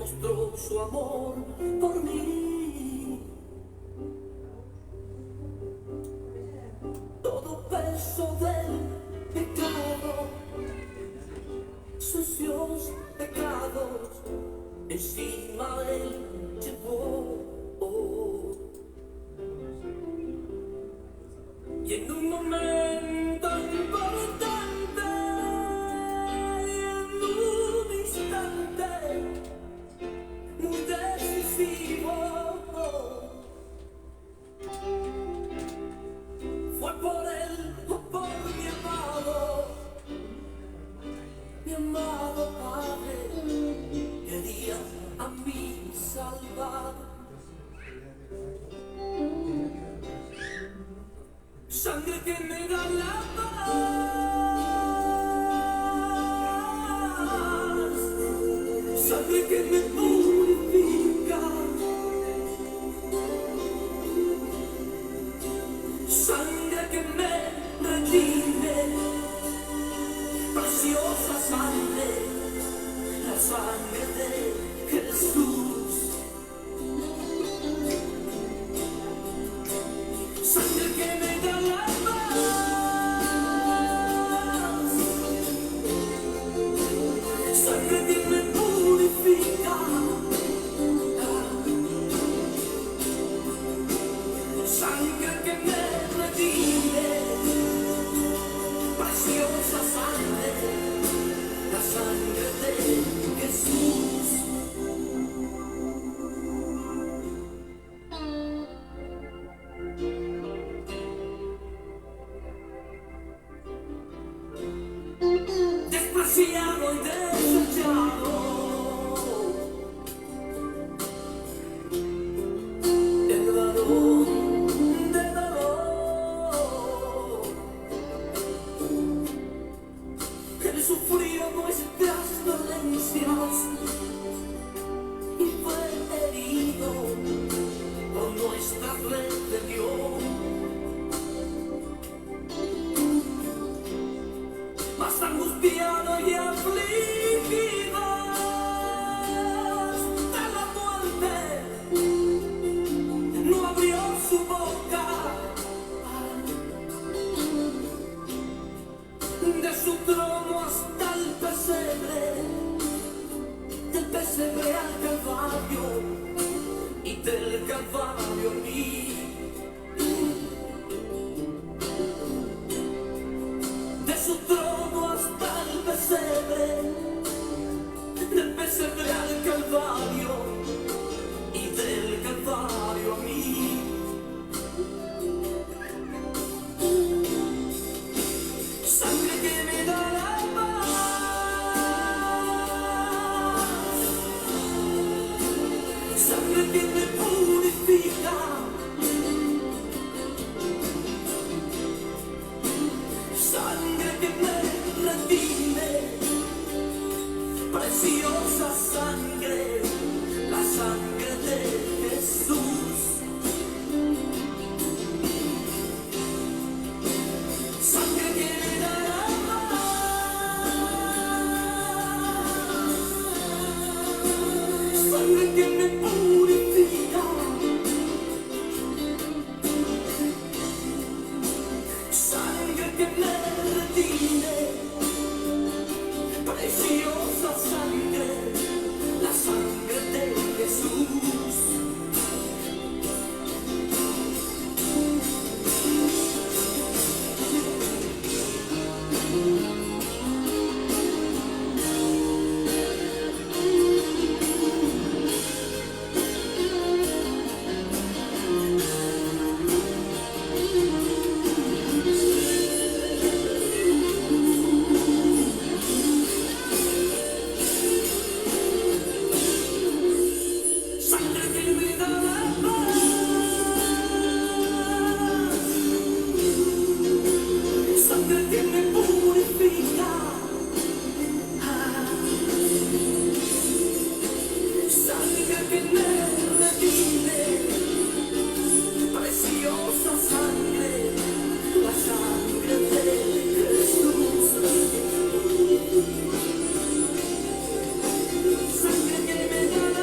demostró su amor por mí. Todo peso del pecado, sucios pecados, encima él llevó. Y en un momento importante, y en un instante muy decisivo, fue por él o por mi amado Padre, quería a mí salvar. Sangre que me da la paz, sangre que me purifica, sangre que me redime, preciosa sangre, la sangre de Jesús. Sangre que me da la paz, sangre que me purifica, sangre que me redime, preciosa sangre, la sangre de Jesús. Despreciado y desechado, el varón de dolor, él sufrió nuestras dolencias y fue herido por nuestra rebelión. Más angustiado y afligido hasta la muerte, no abrió su boca, de su trono hasta el pesebre, del pesebre al Calvario y del Calvario a mí. De su trono hasta el pesebre, del pesebre al Calvario y del Calvario a mí. Sangre que me da la paz, sangre que me purifica, sangre que me redime, preciosa sangre, la sangre de Jesús. Sangre que me da la paz, sangre que me purifica, sangre que me redime, preciosa sangre, la sangre de Jesús. Sangre que me da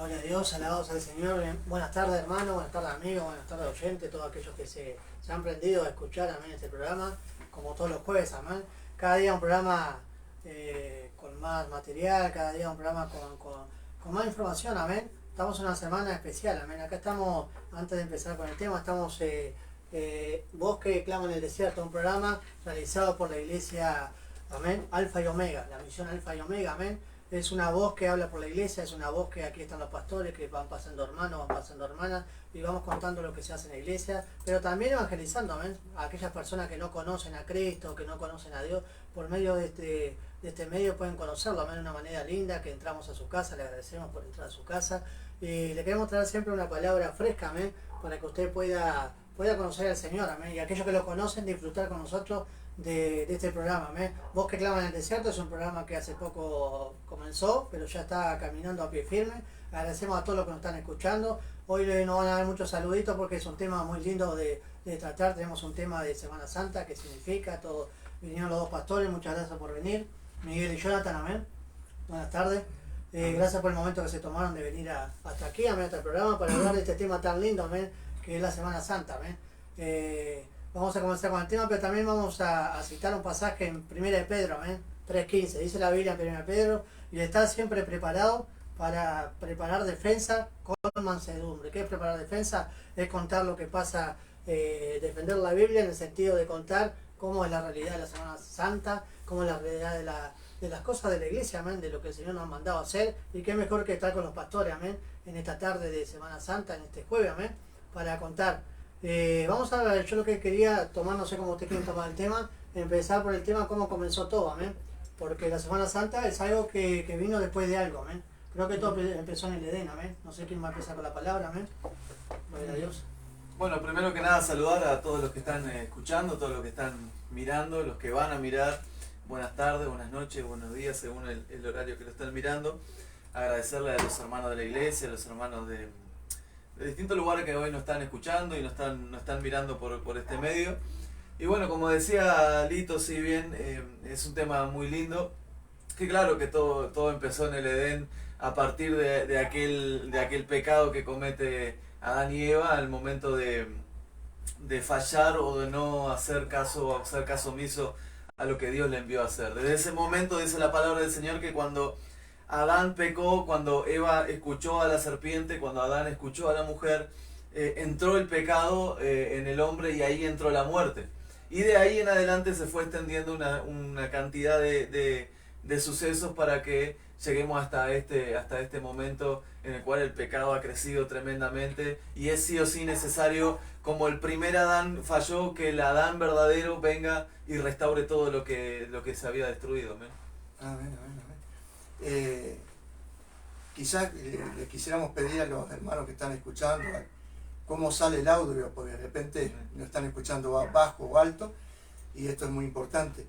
Gloria a Dios, alabados al Señor. Buenas tardes, hermanos, buenas tardes, amigos, buenas tardes, oyentes, todos aquellos que se han prendido a escuchar, amén, este programa, como todos los jueves, amén. Cada día un programa con más material, cada día un programa con más información, amén. Estamos en una semana especial, amén. Acá estamos, antes de empezar con el tema, estamos Voz que clama en el desierto, un programa realizado por la iglesia, amén, Alfa y Omega, la misión Alfa y Omega, amén. Es una voz que habla por la iglesia, es una voz que aquí están los pastores, que van pasando hermanos, van pasando hermanas, y vamos contando lo que se hace en la iglesia, pero también evangelizando, amén, a aquellas personas que no conocen a Cristo, que no conocen a Dios, por medio de este medio pueden conocerlo, amén, de una manera linda, que entramos a su casa, le agradecemos por entrar a su casa, y le queremos traer siempre una palabra fresca, amén, para que usted pueda conocer al Señor, amén, y aquellos que lo conocen, disfrutar con nosotros de este programa, amén. Voz que clama en el desierto es un programa que hace poco comenzó, pero ya está caminando a pie firme. Agradecemos a todos los que nos están escuchando. Hoy nos van a dar muchos saluditos porque es un tema muy lindo de tratar. Tenemos un tema de Semana Santa, que significa todo. Vinieron los dos pastores, muchas gracias por venir. Miguel y Jonathan, amén. Buenas tardes. Gracias por el momento que se tomaron de venir hasta aquí, amén, hasta el programa, para hablar de este tema tan lindo, amén, que es la Semana Santa, amén. Vamos a comenzar con el tema, pero también vamos a citar un pasaje en 1 de Pedro, amén, 3:15. Dice la Biblia en 1 de Pedro, y estar siempre preparado para preparar defensa con mansedumbre. ¿Qué es preparar defensa? Es contar lo que pasa, defender la Biblia en el sentido de contar cómo es la realidad de la Semana Santa, cómo es la realidad de las cosas de la iglesia, amén, de lo que el Señor nos ha mandado a hacer, y qué mejor que estar con los pastores, amén, en esta tarde de Semana Santa, en este jueves, amén, para contar. Vamos a ver, yo lo que quería tomar, no sé cómo usted quiere tomar el tema, empezar por el tema cómo comenzó todo, amén, porque la Semana Santa es algo que vino después de algo, amén. Creo que todo empezó en el Edén, amén. No sé quién va a empezar con la palabra, amén. Gloria a Dios. Bueno, primero que nada saludar a todos los que están escuchando, todos los que están mirando, los que van a mirar. Buenas tardes, buenas noches, buenos días, según el horario que lo están mirando. Agradecerle a los hermanos de la iglesia, a los hermanos de distintos lugares que hoy nos están escuchando y nos están mirando por este medio. Y bueno, como decía Lito, si bien es un tema muy lindo, que claro que todo empezó en el Edén a partir de aquel pecado que comete Adán y Eva al momento de fallar o de no hacer caso omiso a lo que Dios le envió a hacer. Desde ese momento dice la palabra del Señor que cuando Adán pecó, cuando Eva escuchó a la serpiente, cuando Adán escuchó a la mujer, entró el pecado en el hombre y ahí entró la muerte. Y de ahí en adelante se fue extendiendo una cantidad de sucesos para que lleguemos hasta este momento en el cual el pecado ha crecido tremendamente y es sí o sí necesario, como el primer Adán falló, que el Adán verdadero venga y restaure todo lo que se había destruido. Amén. Amén, amén, amén. Quizás le quisiéramos pedir a los hermanos que están escuchando cómo sale el audio, porque de repente lo están escuchando bajo o alto, y esto es muy importante.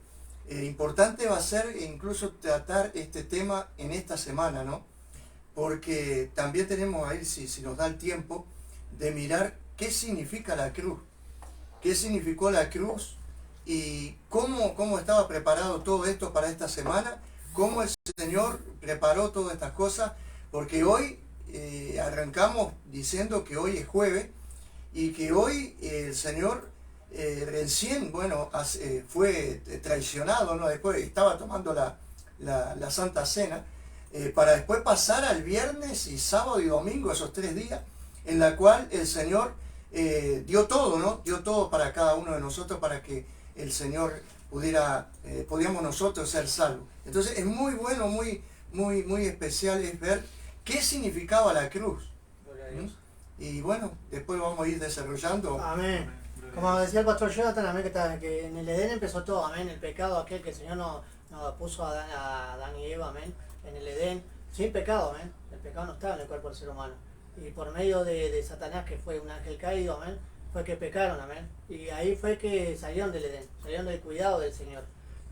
Importante va a ser incluso tratar este tema en esta semana, ¿no? Porque también tenemos ahí, si nos da el tiempo, de mirar qué significa la cruz, qué significó la cruz y cómo estaba preparado todo esto para esta semana, cómo el Señor preparó todas estas cosas, porque hoy arrancamos diciendo que hoy es jueves y que hoy el Señor recién, bueno, fue traicionado, ¿no? Después estaba tomando la Santa Cena, para después pasar al viernes y sábado y domingo, esos 3 días, en la cual el Señor dio todo, ¿no? Dio todo para cada uno de nosotros, para que el Señor podíamos nosotros ser salvos. Entonces es muy bueno, muy especial es ver qué significaba la cruz. Y bueno, después vamos a ir desarrollando. Amén. Como decía el pastor Jonathan, amén, que en el Edén empezó todo, amén, el pecado aquel que el Señor nos puso a Adán y Eva, amén, en el Edén, sin pecado, amén. El pecado no estaba en el cuerpo del ser humano. Y por medio de Satanás, que fue un ángel caído, amén, fue que pecaron, amén. Y ahí fue que salieron del Edén, salieron del cuidado del Señor.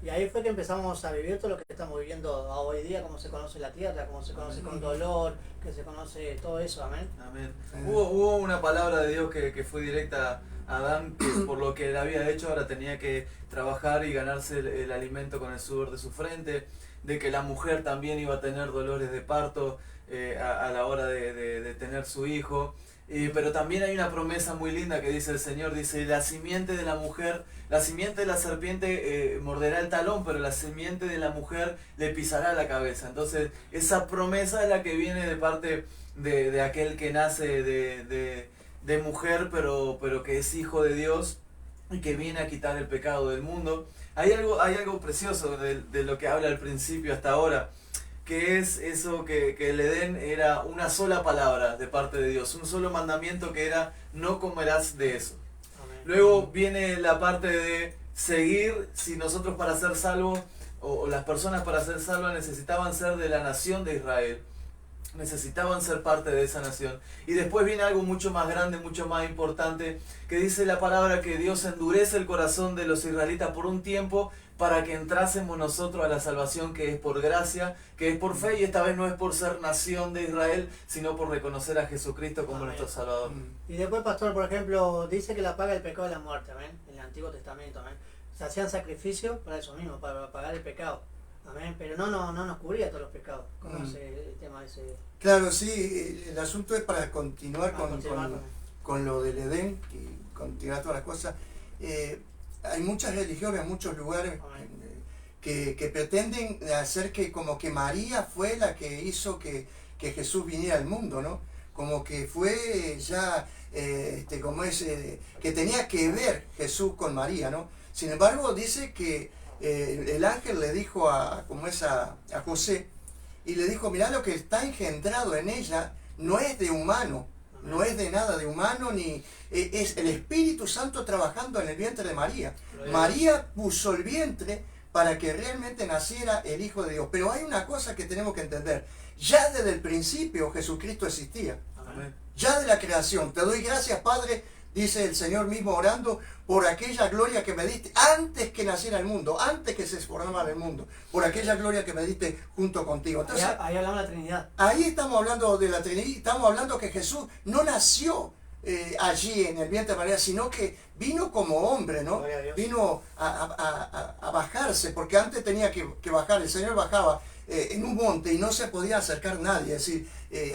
Y ahí fue que empezamos a vivir todo lo que estamos viviendo hoy día, como se conoce la tierra, como se conoce con dolor, que se conoce todo eso, amén. Amén. Hubo una palabra de Dios que fue directa a Adán, que por lo que él había hecho ahora tenía que trabajar y ganarse el alimento con el sudor de su frente, de que la mujer también iba a tener dolores de parto, a la hora de tener su hijo. Pero también hay una promesa muy linda que dice el Señor, dice, la simiente de la mujer, la simiente de la serpiente morderá el talón, pero la simiente de la mujer le pisará la cabeza. Entonces, esa promesa es la que viene de parte de aquel que nace de mujer, pero que es hijo de Dios y que viene a quitar el pecado del mundo. Hay algo precioso de lo que habla al principio hasta ahora, que es eso que el Edén era una sola palabra de parte de Dios, un solo mandamiento que era no comerás de eso. Amén. Luego viene la parte de seguir, si nosotros para ser salvos, o las personas para ser salvas necesitaban ser de la nación de Israel, necesitaban ser parte de esa nación. Y después viene algo mucho más grande, mucho más importante, que dice la palabra que Dios endurece el corazón de los israelitas por un tiempo para que entrásemos nosotros a la salvación que es por gracia, que es por fe, y esta vez no es por ser nación de Israel, sino por reconocer a Jesucristo como nuestro Salvador. Y después, pastor, por ejemplo, dice que la paga del pecado es la muerte, amén, en el Antiguo Testamento, amén. Se hacían sacrificios para eso mismo, para pagar el pecado, amén, pero no nos cubría todos los pecados. ¿Cómo es el tema ese? Claro, sí, el asunto es para continuar continuar con lo del Edén y continuar todas las cosas. Hay muchas religiones, muchos lugares que pretenden hacer que como que María fue la que hizo que Jesús viniera al mundo, ¿no? Como que fue ya, que tenía que ver Jesús con María, ¿no? Sin embargo, dice que el ángel le dijo a José, y le dijo, mirá, lo que está engendrado en ella no es de humano, no es de nada de humano, ni es el Espíritu Santo trabajando en el vientre de María. María puso el vientre para que realmente naciera el Hijo de Dios. Pero hay una cosa que tenemos que entender. Ya desde el principio Jesucristo existía. Amén. Ya de la creación. Te doy gracias, Padre, dice el Señor mismo orando, por aquella gloria que me diste antes que naciera el mundo, antes que se formara el mundo, por aquella gloria que me diste junto contigo. Entonces, ahí hablamos de la Trinidad. Ahí estamos hablando de la Trinidad, estamos hablando que Jesús no nació allí en el vientre de María, sino que vino como hombre, ¿no? Vino a bajarse, porque antes tenía que bajar, el Señor bajaba en un monte y no se podía acercar nadie, es decir,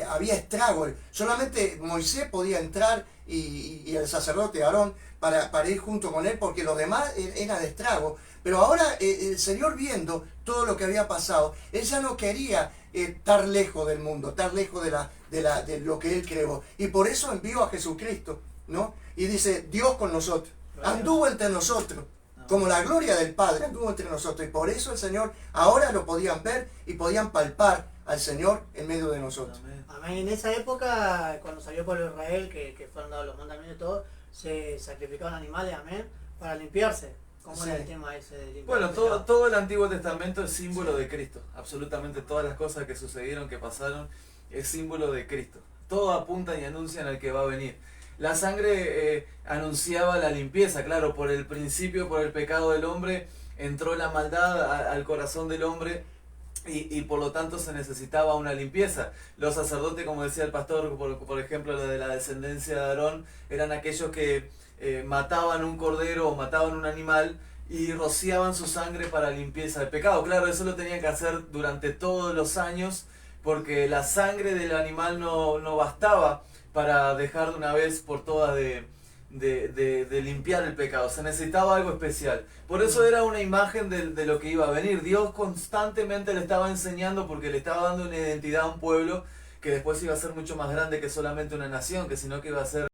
había estrago, solamente Moisés podía entrar y el sacerdote Aarón para ir junto con él, porque los demás era de estrago. Pero ahora el Señor, viendo todo lo que había pasado, Él ya no quería estar lejos del mundo, estar lejos de lo que Él creó. Y por eso envió a Jesucristo, ¿no? Y dice, Dios con nosotros, anduvo entre nosotros, como la gloria del Padre anduvo entre nosotros. Y por eso el Señor, ahora lo podían ver y podían palpar al Señor en medio de nosotros. Amén. Amén. En esa época, cuando salió el pueblo de Israel, que fueron dados los mandamientos y todo, se sacrificaban animales, amén, para limpiarse. ¿Cómo era el tema ese de limpiar? Bueno, todo el Antiguo Testamento es símbolo de Cristo. Absolutamente todas las cosas que sucedieron, que pasaron, es símbolo de Cristo. Todo apunta y anuncian al que va a venir. La sangre anunciaba la limpieza, claro, por el principio, por el pecado del hombre, entró la maldad al corazón del hombre y por lo tanto se necesitaba una limpieza. Los sacerdotes, como decía el pastor, por ejemplo, lo de la descendencia de Aarón, eran aquellos que mataban un cordero o mataban un animal y rociaban su sangre para limpieza del pecado. Claro, eso lo tenían que hacer durante todos los años, porque la sangre del animal no bastaba para dejar de una vez por todas de limpiar el pecado. Se necesitaba algo especial. Por eso era una imagen de lo que iba a venir. Dios constantemente le estaba enseñando, porque le estaba dando una identidad a un pueblo que después iba a ser mucho más grande que solamente una nación, que sino que iba a ser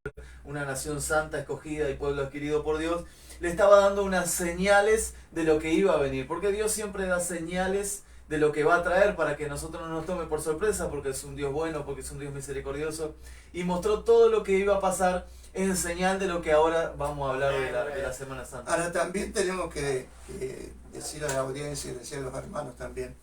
una nación santa, escogida y pueblo adquirido por Dios. Le estaba dando unas señales de lo que iba a venir, porque Dios siempre da señales de lo que va a traer para que nosotros no nos tome por sorpresa, porque es un Dios bueno, porque es un Dios misericordioso, y mostró todo lo que iba a pasar en señal de lo que ahora vamos a hablar de la Semana Santa. Ahora también tenemos que decir a la audiencia y decir a los hermanos también,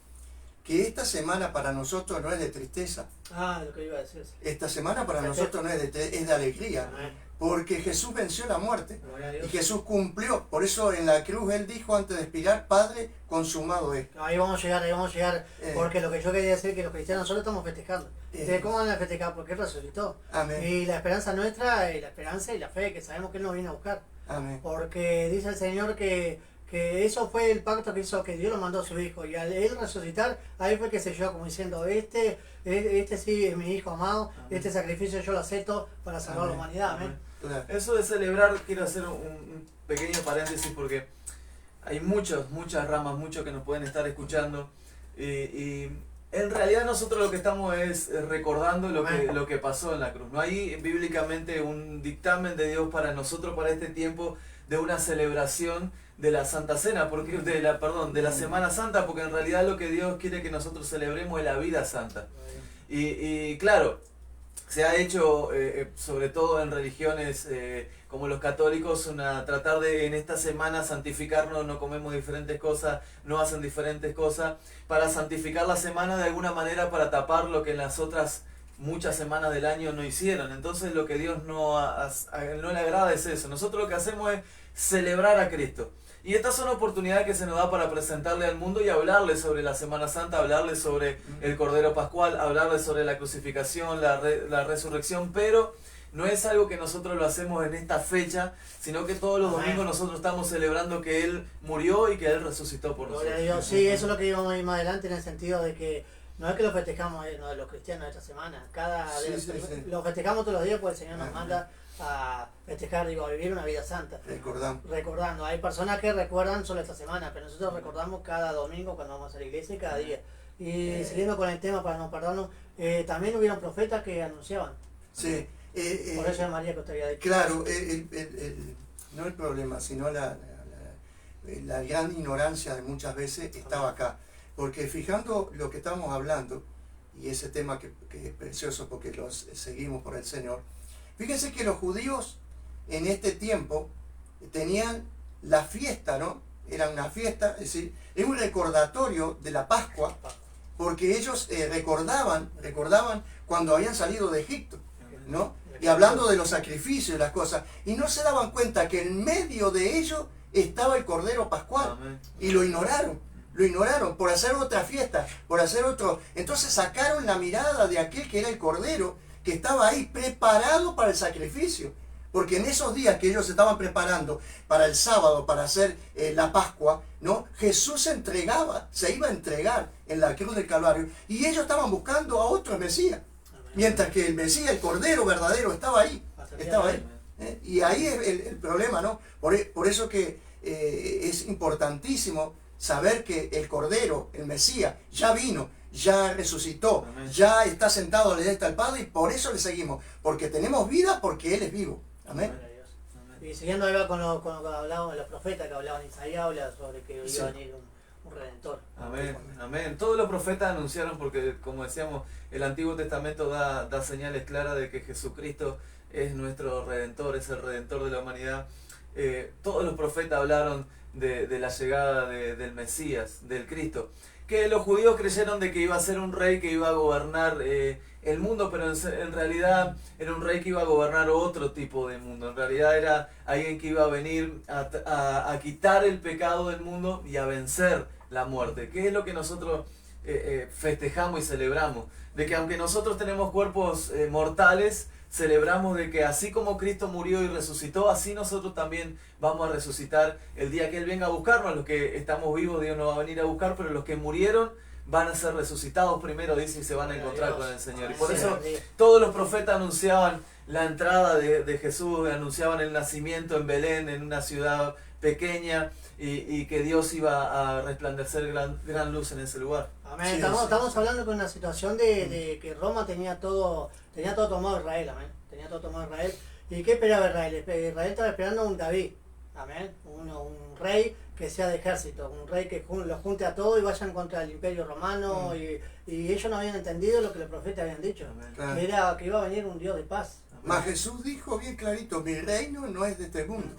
que esta semana para nosotros no es de tristeza. Lo que iba a decir. Esta semana para nosotros no es es de alegría. Amén. Porque Jesús venció la muerte. Gloria a Dios. Y Jesús cumplió. Por eso en la cruz Él dijo antes de expirar, Padre, consumado es. Ahí vamos a llegar. Porque lo que yo quería decir es que los cristianos nosotros estamos festejando. ¿Cómo van a festejar? Porque Él resucitó. Amén. Y la esperanza nuestra, la esperanza y la fe, que sabemos que Él nos viene a buscar. Amén. Porque dice el Señor que que eso fue el pacto que hizo, que Dios lo mandó a su hijo, y al él resucitar, ahí fue que selló como diciendo, este sí es mi hijo amado, este sacrificio yo lo acepto para salvar a la humanidad, amén. Eso de celebrar, quiero hacer un pequeño paréntesis porque hay muchas ramas, muchos que nos pueden estar escuchando, y en realidad nosotros lo que estamos es recordando lo que pasó en la cruz. No hay bíblicamente un dictamen de Dios para nosotros para este tiempo de una celebración de la Santa Cena, de la Semana Santa, porque en realidad lo que Dios quiere que nosotros celebremos es la vida santa. Y claro, se ha hecho, sobre todo en religiones como los católicos, tratar de en esta semana santificarnos, no comemos diferentes cosas, no hacen diferentes cosas, para santificar la semana de alguna manera, para tapar lo que en las otras muchas semanas del año no hicieron. Entonces lo que Dios no le agrada es eso. Nosotros lo que hacemos es celebrar a Cristo. Y estas son oportunidades que se nos da para presentarle al mundo y hablarle sobre la Semana Santa, hablarle sobre el Cordero Pascual, hablarle sobre la crucificación, la resurrección, pero no es algo que nosotros lo hacemos en esta fecha, sino que todos los domingos nosotros estamos celebrando que Él murió y que Él resucitó por nosotros. Sí, eso es lo que íbamos a ir más adelante, en el sentido de que no es que lo festejamos los cristianos esta semana, lo festejamos todos los días porque el Señor nos manda a festejar, a vivir una vida santa. Recordando. Hay personas que recuerdan solo esta semana, pero nosotros recordamos cada domingo cuando vamos a la iglesia y cada día. Y siguiendo con el tema, para no perdernos, también hubieron profetas que anunciaban. Sí. Por eso es María que usted había dicho. Claro, no el problema, sino la gran ignorancia de muchas veces estaba acá. Porque fijando lo que estamos hablando, y ese tema que es precioso porque lo seguimos por el Señor, fíjense que los judíos en este tiempo tenían la fiesta, ¿no? Era una fiesta, es decir, es un recordatorio de la Pascua, porque ellos recordaban cuando habían salido de Egipto, ¿no? Y hablando de los sacrificios y las cosas, y no se daban cuenta que en medio de ellos estaba el Cordero Pascual. Amén. Y lo ignoraron por hacer otra fiesta, por hacer otro. Entonces sacaron la mirada de aquel que era el Cordero, que estaba ahí preparado para el sacrificio. Porque en esos días que ellos estaban preparando para el sábado, para hacer la Pascua, ¿no? Jesús se iba a entregar en la cruz del Calvario, y ellos estaban buscando a otro Mesías. Mientras que el Mesías, el Cordero verdadero, estaba ahí. Y ahí es el problema, ¿no? Por eso que es importantísimo saber que el Cordero, el Mesías, ya vino, ya resucitó, amén, ya está sentado a la diestra del Padre, y por eso le seguimos. Porque tenemos vida, porque Él es vivo. Amén. Amén. Y siguiendo ahí con lo que hablaban los profetas, que hablaban Isaías, habla sobre que iba a venir un Redentor. Amén, amén. Todos los profetas anunciaron, porque como decíamos, el Antiguo Testamento da señales claras de que Jesucristo es nuestro Redentor, es el Redentor de la humanidad. Todos los profetas hablaron de la llegada del Mesías, del Cristo. Que los judíos creyeron de que iba a ser un rey que iba a gobernar el mundo, pero en realidad era un rey que iba a gobernar otro tipo de mundo. En realidad era alguien que iba a venir a quitar el pecado del mundo y a vencer la muerte, que es lo que nosotros festejamos y celebramos, de que aunque nosotros tenemos cuerpos mortales, celebramos de que así como Cristo murió y resucitó, así nosotros también vamos a resucitar el día que Él venga a buscarnos. Los que estamos vivos, Dios nos va a venir a buscar, pero los que murieron van a ser resucitados primero, dice, y se van a encontrar con el Señor. Y por eso todos los profetas anunciaban la entrada de Jesús, anunciaban el nacimiento en Belén, en una ciudad pequeña, y que Dios iba a resplandecer gran luz en ese lugar. Amén. Sí, estamos hablando con una situación de que Roma tenía todo tomado Israel, amén. Tenía todo tomado Israel. ¿Y qué esperaba Israel? Israel estaba esperando un David, amén. Un rey que sea de ejército, un rey que los junte a todos y vayan contra el imperio romano. Y ellos no habían entendido lo que los profetas habían dicho, claro, que era que iba a venir un Dios de paz. Mas Jesús dijo bien clarito: mi reino no es de este mundo.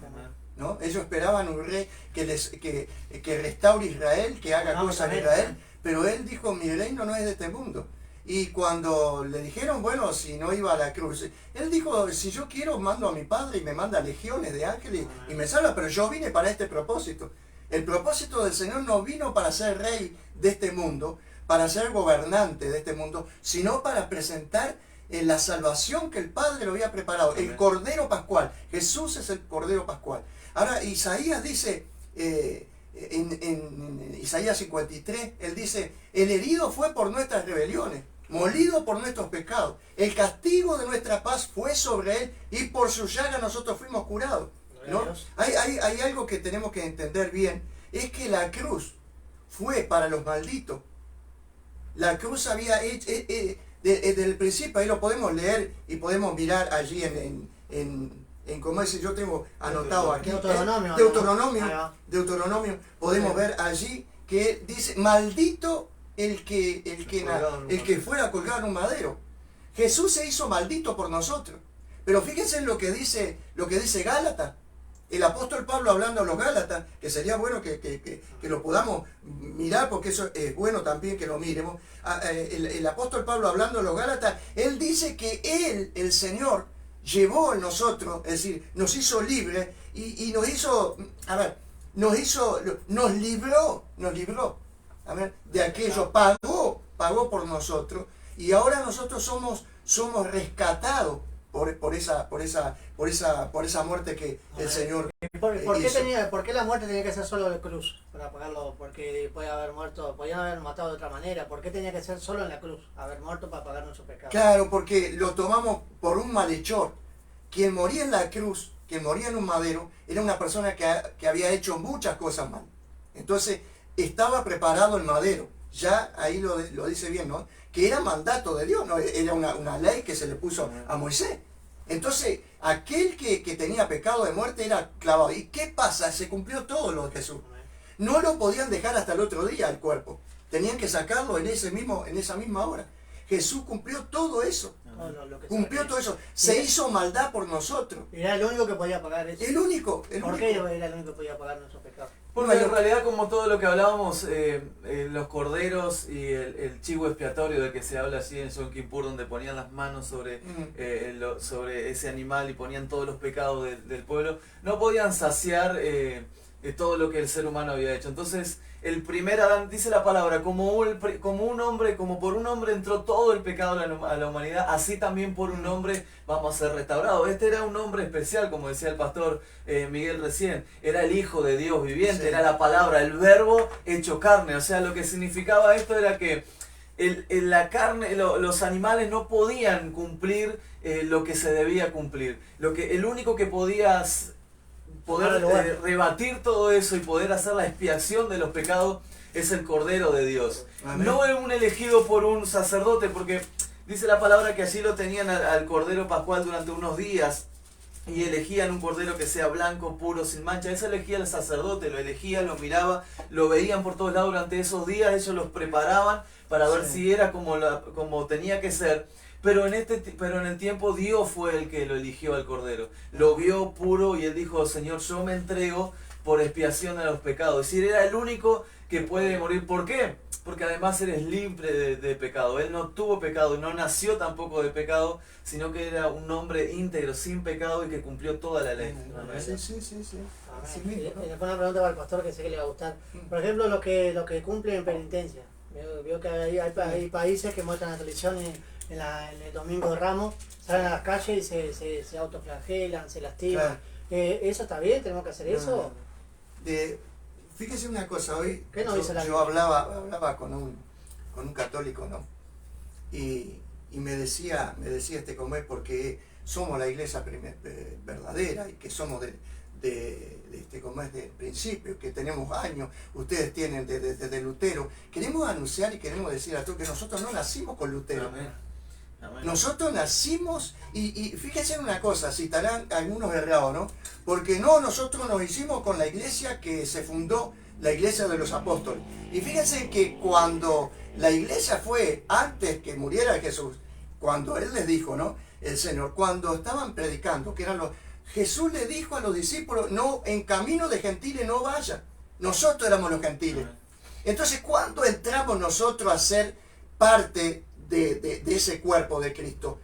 ¿No? Ellos esperaban un rey que restaure Israel, que haga cosas en Israel, pero Él dijo: mi reino no es de este mundo. Y cuando le dijeron, bueno, si no iba a la cruz, Él dijo: si yo quiero, mando a mi Padre y me manda legiones de ángeles y me salva, pero yo vine para este propósito. El propósito del Señor no vino para ser rey de este mundo, para ser gobernante de este mundo, sino para presentar la salvación que el Padre lo había preparado. Amén. El Cordero Pascual. Jesús es el Cordero Pascual. Ahora Isaías dice, en Isaías 53, él dice, el herido fue por nuestras rebeliones, molido por nuestros pecados. El castigo de nuestra paz fue sobre él y por su llaga nosotros fuimos curados, ¿no? Hay algo que tenemos que entender bien, es que la cruz fue para los malditos. La cruz había hecho, desde el principio, ahí lo podemos leer y podemos mirar allí en como ese yo tengo anotado aquí, Deuteronomio, podemos ver allí que dice, maldito el que fuera colgado en un madero. Jesús se hizo maldito por nosotros. Pero fíjense en lo que dice Gálatas. El apóstol Pablo hablando a los Gálatas, que sería bueno que lo podamos mirar, porque eso es bueno también que lo miremos. El apóstol Pablo hablando a los Gálatas, él dice que él, el Señor, llevó en nosotros, es decir, nos hizo libres y nos hizo, nos libró, a ver, de aquello, pagó por nosotros, y ahora nosotros somos rescatados por esa muerte que el Señor hizo. ¿Por qué la muerte tenía que ser solo de cruz para pagarlo? Porque podían haber matado de otra manera. ¿Por qué tenía que ser solo en la cruz? Haber muerto para pagar nuestro pecado. Claro, porque lo tomamos por un malhechor. Quien moría en la cruz, quien moría en un madero, era una persona que había hecho muchas cosas mal. Entonces, estaba preparado el madero. Ya ahí lo dice bien, ¿no? Que era mandato de Dios, ¿no? Era una ley que se le puso a Moisés. Entonces, aquel que tenía pecado de muerte era clavado. ¿Y qué pasa? Se cumplió todo lo de Jesús. No lo podían dejar hasta el otro día el cuerpo. Tenían que sacarlo en esa misma hora. Jesús cumplió todo eso. Cumplió todo eso. Se hizo maldad por nosotros. Era el único que podía pagar eso. El único. ¿Por qué era el único que podía pagar nuestros pecados? Porque en realidad, como todo lo que hablábamos, los corderos y el chivo expiatorio de que se habla así en Yom Kippur, donde ponían las manos sobre ese animal y ponían todos los pecados del pueblo, no podían saciar todo lo que el ser humano había hecho. Entonces, el primer Adán, dice la palabra, como por un hombre entró todo el pecado a la humanidad, así también por un hombre vamos a ser restaurados. Este era un hombre especial, como decía el pastor Miguel recién, era el Hijo de Dios viviente, sí. Era la palabra, el verbo hecho carne. O sea, lo que significaba esto era que la carne, los animales no podían cumplir lo que se debía cumplir. El único que podía poder rebatir todo eso y poder hacer la expiación de los pecados es el Cordero de Dios. Amén. No es un elegido por un sacerdote, porque dice la palabra que allí lo tenían al Cordero Pascual durante unos días y elegían un cordero que sea blanco, puro, sin mancha. Eso elegía el sacerdote, lo elegía, lo miraba, lo veían por todos lados durante esos días, ellos los preparaban para ver si era como tenía que ser. Pero en el tiempo Dios fue el que lo eligió al Cordero. Lo vio puro y él dijo, Señor, yo me entrego por expiación a los pecados. Es decir, era el único que puede morir. ¿Por qué? Porque además eres libre de pecado. Él no tuvo pecado, no nació tampoco de pecado, sino que era un hombre íntegro, sin pecado y que cumplió toda la ley. Sí. Después una pregunta para el pastor que sé que le va a gustar. Por ejemplo, los que cumplen en penitencia. Veo que hay países que muestran la televisión en el domingo de Ramos, salen a las calles y se autoflagelan, se lastiman. Claro. ¿Eso está bien? ¿Tenemos que hacer eso? Fíjese una cosa, hoy ¿qué no dice la yo hablaba con un católico, ¿no? Y me decía como es, porque somos la iglesia verdadera y que somos como es del principio, que tenemos años, ustedes tienen desde Lutero. Queremos anunciar y queremos decir a todos que nosotros no nacimos con Lutero. Amén. Nosotros nacimos, y fíjense en una cosa, citarán algunos errados, ¿no? Porque nosotros nos hicimos con la iglesia que se fundó, la iglesia de los apóstoles. Y fíjense que cuando la iglesia fue, antes que muriera Jesús, cuando Él les dijo, ¿no? El Señor, cuando estaban predicando, que eran Jesús le dijo a los discípulos, no, en camino de gentiles no vayan. Nosotros éramos los gentiles. Entonces, ¿cuándo entramos nosotros a ser parte de ese cuerpo de Cristo?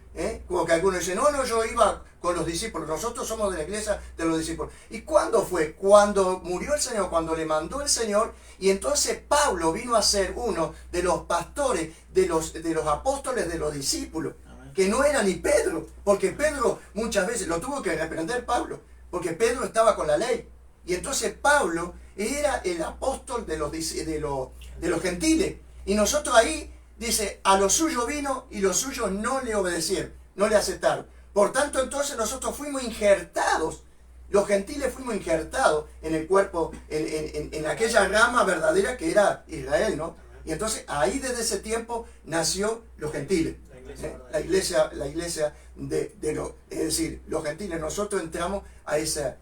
Como que algunos dicen, no, yo iba con los discípulos, nosotros somos de la iglesia de los discípulos. ¿Y cuándo fue? Cuando murió el Señor, cuando le mandó el Señor, y entonces Pablo vino a ser uno de los pastores, de los apóstoles, de los discípulos, que no era ni Pedro, porque Pedro muchas veces lo tuvo que reprender Pablo, porque Pedro estaba con la ley. Y entonces Pablo era el apóstol de los gentiles. Y nosotros ahí, dice, a los suyos vino y los suyos no le obedecieron, no le aceptaron. Por tanto, entonces nosotros fuimos injertados, los gentiles fuimos injertados en el cuerpo, en aquella rama verdadera que era Israel, ¿no? Y entonces ahí desde ese tiempo nació los gentiles. La iglesia es decir, los gentiles, nosotros entramos a esa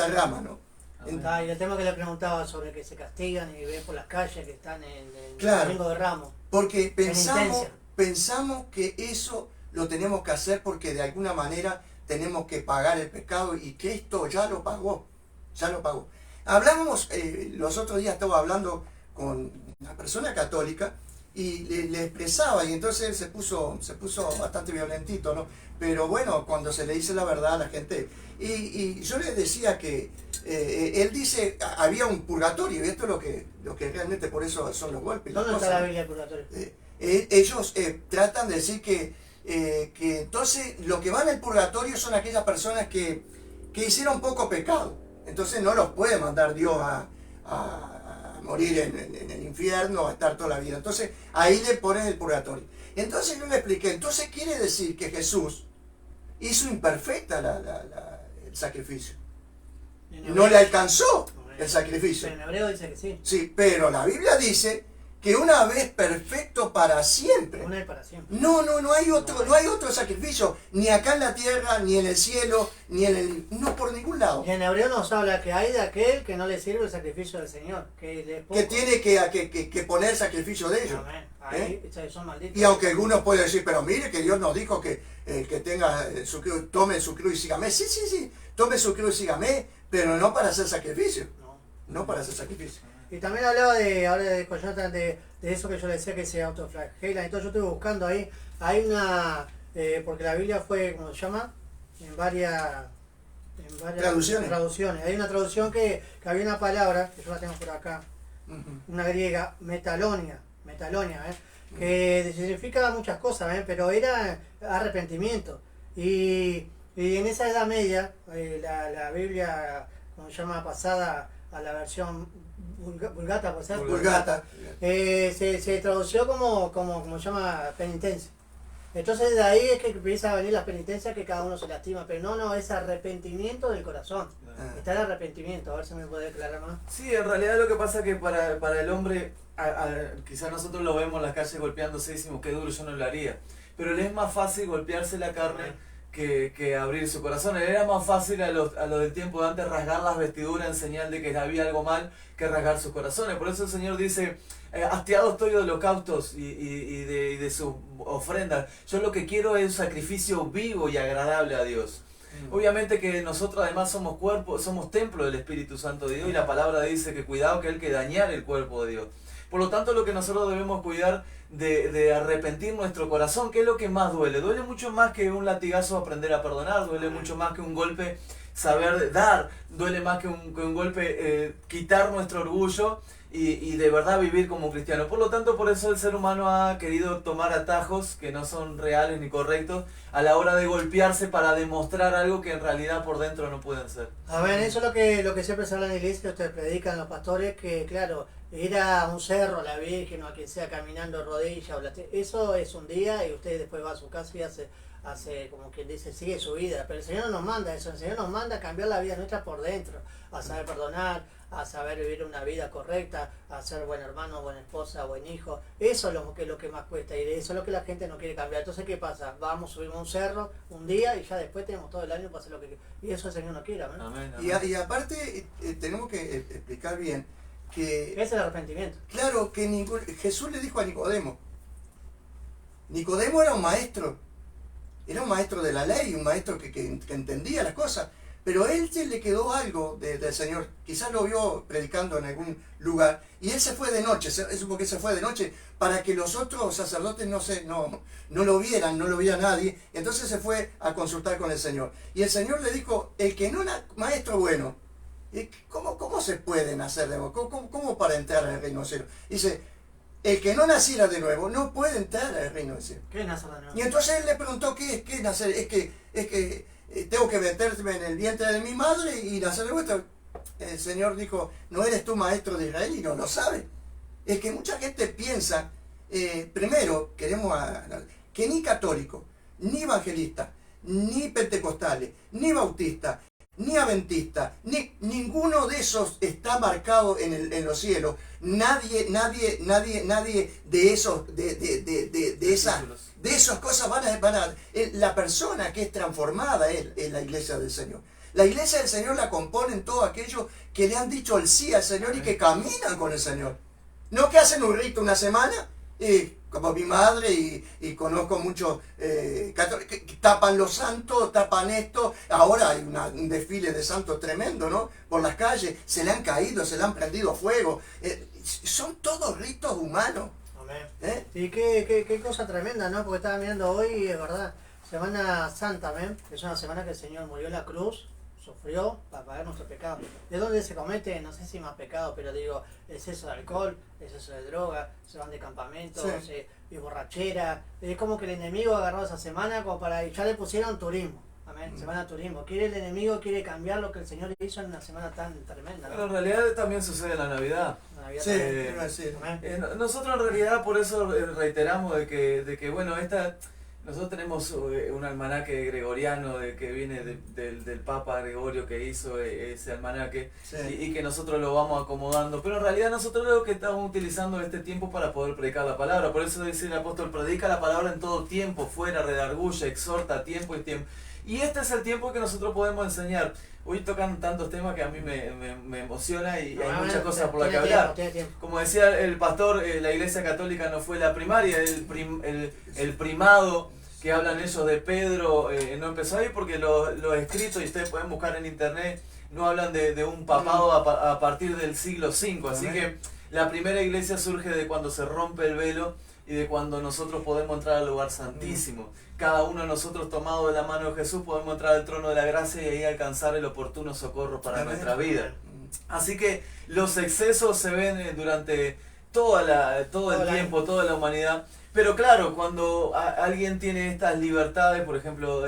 rama, ¿no? Y el tema que le preguntaba sobre que se castigan y ven por las calles que están en Claro. el Domingo de Ramos. Porque pensamos que eso lo tenemos que hacer porque de alguna manera tenemos que pagar el pecado y que esto ya lo pagó, Hablábamos, los otros días estaba hablando con una persona católica y le expresaba, y entonces él se puso bastante violentito, ¿no? Pero bueno, cuando se le dice la verdad a la gente, y yo le decía que él dice, había un purgatorio, y esto es lo que realmente por eso son los golpes. ¿Dónde está la Biblia del purgatorio? Ellos tratan de decir que entonces lo que van al purgatorio son aquellas personas que hicieron poco pecado, entonces no los puede mandar Dios a morir en el infierno, a estar toda la vida. Entonces ahí le ponen el purgatorio. Entonces yo le expliqué, entonces quiere decir que Jesús hizo imperfecta el sacrificio. No le alcanzó el sacrificio. Pero en hebreo dice que sí. Sí, pero la Biblia dice que una vez perfecto para siempre. Una vez para siempre. No hay otro sacrificio, ni acá en la tierra, ni en el cielo, no por ningún lado. Y en hebreo nos habla que hay de aquel que no le sirve el sacrificio del Señor. Que tiene que poner el sacrificio de ellos. Amén. Ahí son malditos. Y aunque algunos pueden decir, pero mire que Dios nos dijo que el que tenga su cruz, tome su cruz y sígame. Sí, tome su cruz y sígame, pero no para hacer sacrificio. No para hacer sacrificio. Y también hablaba de Jonathan, de eso que yo le decía que se autoflagela. Entonces yo estuve buscando ahí, hay una, porque la Biblia fue, ¿cómo se llama? En varias traducciones. Hay una traducción que había una palabra, que yo la tengo por acá, una griega, metalonia, que significa muchas cosas, pero era arrepentimiento. Y en esa Edad Media, la Biblia, ¿cómo se llama? Pasada a la versión Vulgata, ¿puede ser? Vulgata. Se tradució como se llama penitencia. Entonces de ahí es que empieza a venir la penitencia, que cada uno se lastima, pero no, es arrepentimiento del corazón. Está el arrepentimiento, a ver si me puede aclarar más. Sí, en realidad lo que pasa es que para el hombre, quizás nosotros lo vemos en las calles golpeándose y decimos qué duro, yo no lo haría, pero le es más fácil golpearse la carne que abrir su corazón. Era más fácil a los del tiempo de antes rasgar las vestiduras en señal de que había algo mal que rasgar sus corazones. Por eso el Señor dice, hastiado estoy de holocaustos y de sus ofrendas. Yo lo que quiero es un sacrificio vivo y agradable a Dios. Obviamente que nosotros además somos somos templo del Espíritu Santo de Dios, y la palabra dice que cuidado que Él que dañar el cuerpo de Dios. Por lo tanto, lo que nosotros debemos cuidar de arrepentir nuestro corazón, que es lo que más duele. Duele mucho más que un latigazo aprender a perdonar, duele mucho más que un golpe saber dar, duele más que un golpe quitar nuestro orgullo y de verdad vivir como un cristiano. Por lo tanto, por eso el ser humano ha querido tomar atajos que no son reales ni correctos a la hora de golpearse para demostrar algo que en realidad por dentro no pueden ser. A ver, eso es lo que siempre se habla en la iglesia, ustedes predican los pastores, que claro, ir a un cerro, a la Virgen o a quien sea caminando rodilla, eso es un día y usted después va a su casa y hace como quien dice, sigue su vida. Pero el Señor no nos manda eso, el Señor nos manda a cambiar la vida nuestra por dentro, a saber perdonar, a saber vivir una vida correcta, a ser buen hermano, buena esposa, buen hijo. Eso es lo que más cuesta y eso es lo que la gente no quiere cambiar. Entonces, ¿qué pasa? Subimos un cerro un día y ya después tenemos todo el año para hacer lo que... Y eso el Señor no quiere, ¿no? Amén. Y aparte tenemos que explicar bien que... Es el arrepentimiento. Claro, que Jesús le dijo a Nicodemo. Nicodemo era un maestro de la ley, un maestro que entendía las cosas, pero a él se le quedó algo del Señor. Quizás lo vio predicando en algún lugar y él se fue de noche, es porque se fue de noche para que los otros sacerdotes no lo vieran, no lo viera nadie. Entonces se fue a consultar con el Señor y el Señor le dijo, el que no era maestro bueno, ¿cómo se puede nacer de nuevo? ¿Cómo para entrar en el reino del cielo? Dice, el que no naciera de nuevo no puede entrar al reino del cielo. ¿Qué es nacer de nuevo? Y entonces él le preguntó, ¿qué es nacer? Es que tengo que meterme en el vientre de mi madre y nacer de vuelta. El Señor dijo, ¿no eres tú maestro de Israel y no lo sabes? Es que mucha gente piensa, primero, que ni católico, ni evangelista, ni pentecostales, ni bautista, ni adventista, ninguno de esos está marcado en los cielos. Nadie de esos, de esas cosas van a la persona que es transformada es la iglesia del Señor. La iglesia del Señor la componen todos aquellos que le han dicho el sí al Señor y que caminan con el Señor. No que hacen un rito una semana, como mi madre y conozco muchos católicos que tapan los santos, tapan esto. Ahora hay un desfile de santos tremendo, ¿no? Por las calles, se le han caído, se le han prendido fuego. Son todos ritos humanos. Amén. Y qué cosa tremenda, ¿no? Porque estaba mirando hoy, es verdad, Semana Santa, ¿ven? Es una semana que el Señor murió en la cruz, sufrió para pagar nuestro pecado. ¿De dónde se comete? No sé si más pecado, pero digo, exceso de alcohol, exceso de droga, se van de campamentos, sí. Y borrachera. Es como que el enemigo agarró esa semana como para, y ya le pusieron turismo. Amén. Semana turismo. El enemigo quiere cambiar lo que el Señor hizo en una semana tan tremenda, ¿no? Pero en realidad también sucede en la Navidad. Sí, Nosotros en realidad por eso reiteramos de que bueno, nosotros tenemos un almanaque gregoriano que viene del Papa Gregorio que hizo ese almanaque, sí. y que nosotros lo vamos acomodando, pero en realidad nosotros lo que estamos utilizando este tiempo para poder predicar la palabra. Por eso dice el apóstol, predica la palabra en todo tiempo, fuera, redarguye, exhorta a tiempo y tiempo. Y este es el tiempo que nosotros podemos enseñar. Hoy tocan tantos temas que a mí me emociona y hay muchas cosas por las que hablar. Como decía el pastor, la Iglesia Católica no fue la primaria, el primado que hablan ellos de Pedro no empezó ahí, porque los escritos, y ustedes pueden buscar en internet, no hablan de un papado a partir del siglo V. Así que la primera iglesia surge de cuando se rompe el velo y de cuando nosotros podemos entrar al lugar santísimo. Cada uno de nosotros, tomado de la mano de Jesús, podemos entrar al trono de la gracia y ahí alcanzar el oportuno socorro para nuestra vida. Así que los excesos se ven durante todo el tiempo, toda la humanidad. Pero claro, cuando alguien tiene estas libertades, por ejemplo,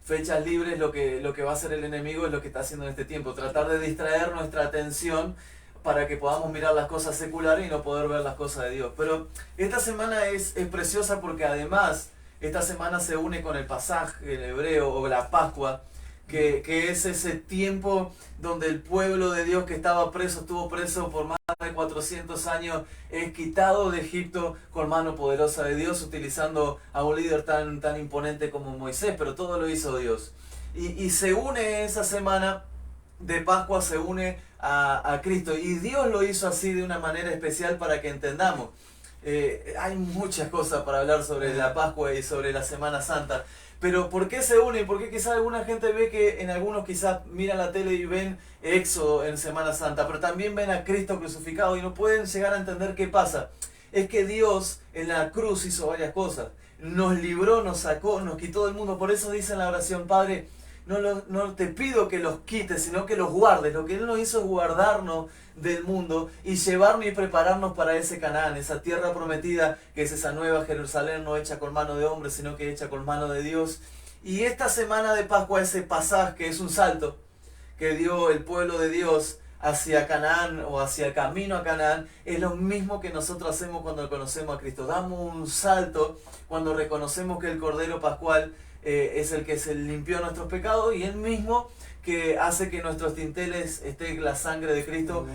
fechas libres, lo que va a hacer el enemigo es lo que está haciendo en este tiempo, tratar de distraer nuestra atención para que podamos mirar las cosas seculares y no poder ver las cosas de Dios. Pero esta semana es preciosa porque además esta semana se une con el pasaje, el hebreo, o la Pascua, que es ese tiempo donde el pueblo de Dios que estaba preso, estuvo preso por más de 400 años, es quitado de Egipto con mano poderosa de Dios, utilizando a un líder tan imponente como Moisés, pero todo lo hizo Dios. Y se une esa semana de Pascua, se une a Cristo, y Dios lo hizo así de una manera especial para que entendamos. Hay muchas cosas para hablar sobre la Pascua y sobre la Semana Santa, pero ¿por qué se unen? Porque quizás alguna gente ve que en algunos quizás miran la tele y ven Éxodo en Semana Santa, pero también ven a Cristo crucificado y no pueden llegar a entender qué pasa. Es que Dios en la cruz hizo varias cosas, nos libró, nos sacó, nos quitó del mundo. Por eso dice en la oración, Padre, no te pido que los quites, sino que los guardes. Lo que Él nos hizo es guardarnos del mundo y llevarnos y prepararnos para ese Canaán, esa tierra prometida, que es esa nueva Jerusalén, no hecha con mano de hombre, sino que hecha con mano de Dios. Y esta semana de Pascua, ese pasaje, que es un salto que dio el pueblo de Dios hacia Canaán o hacia el camino a Canaán, es lo mismo que nosotros hacemos cuando conocemos a Cristo. Damos un salto cuando reconocemos que el Cordero Pascual es el que se limpió nuestros pecados, y Él mismo que hace que nuestros tinteles esté la sangre de Cristo.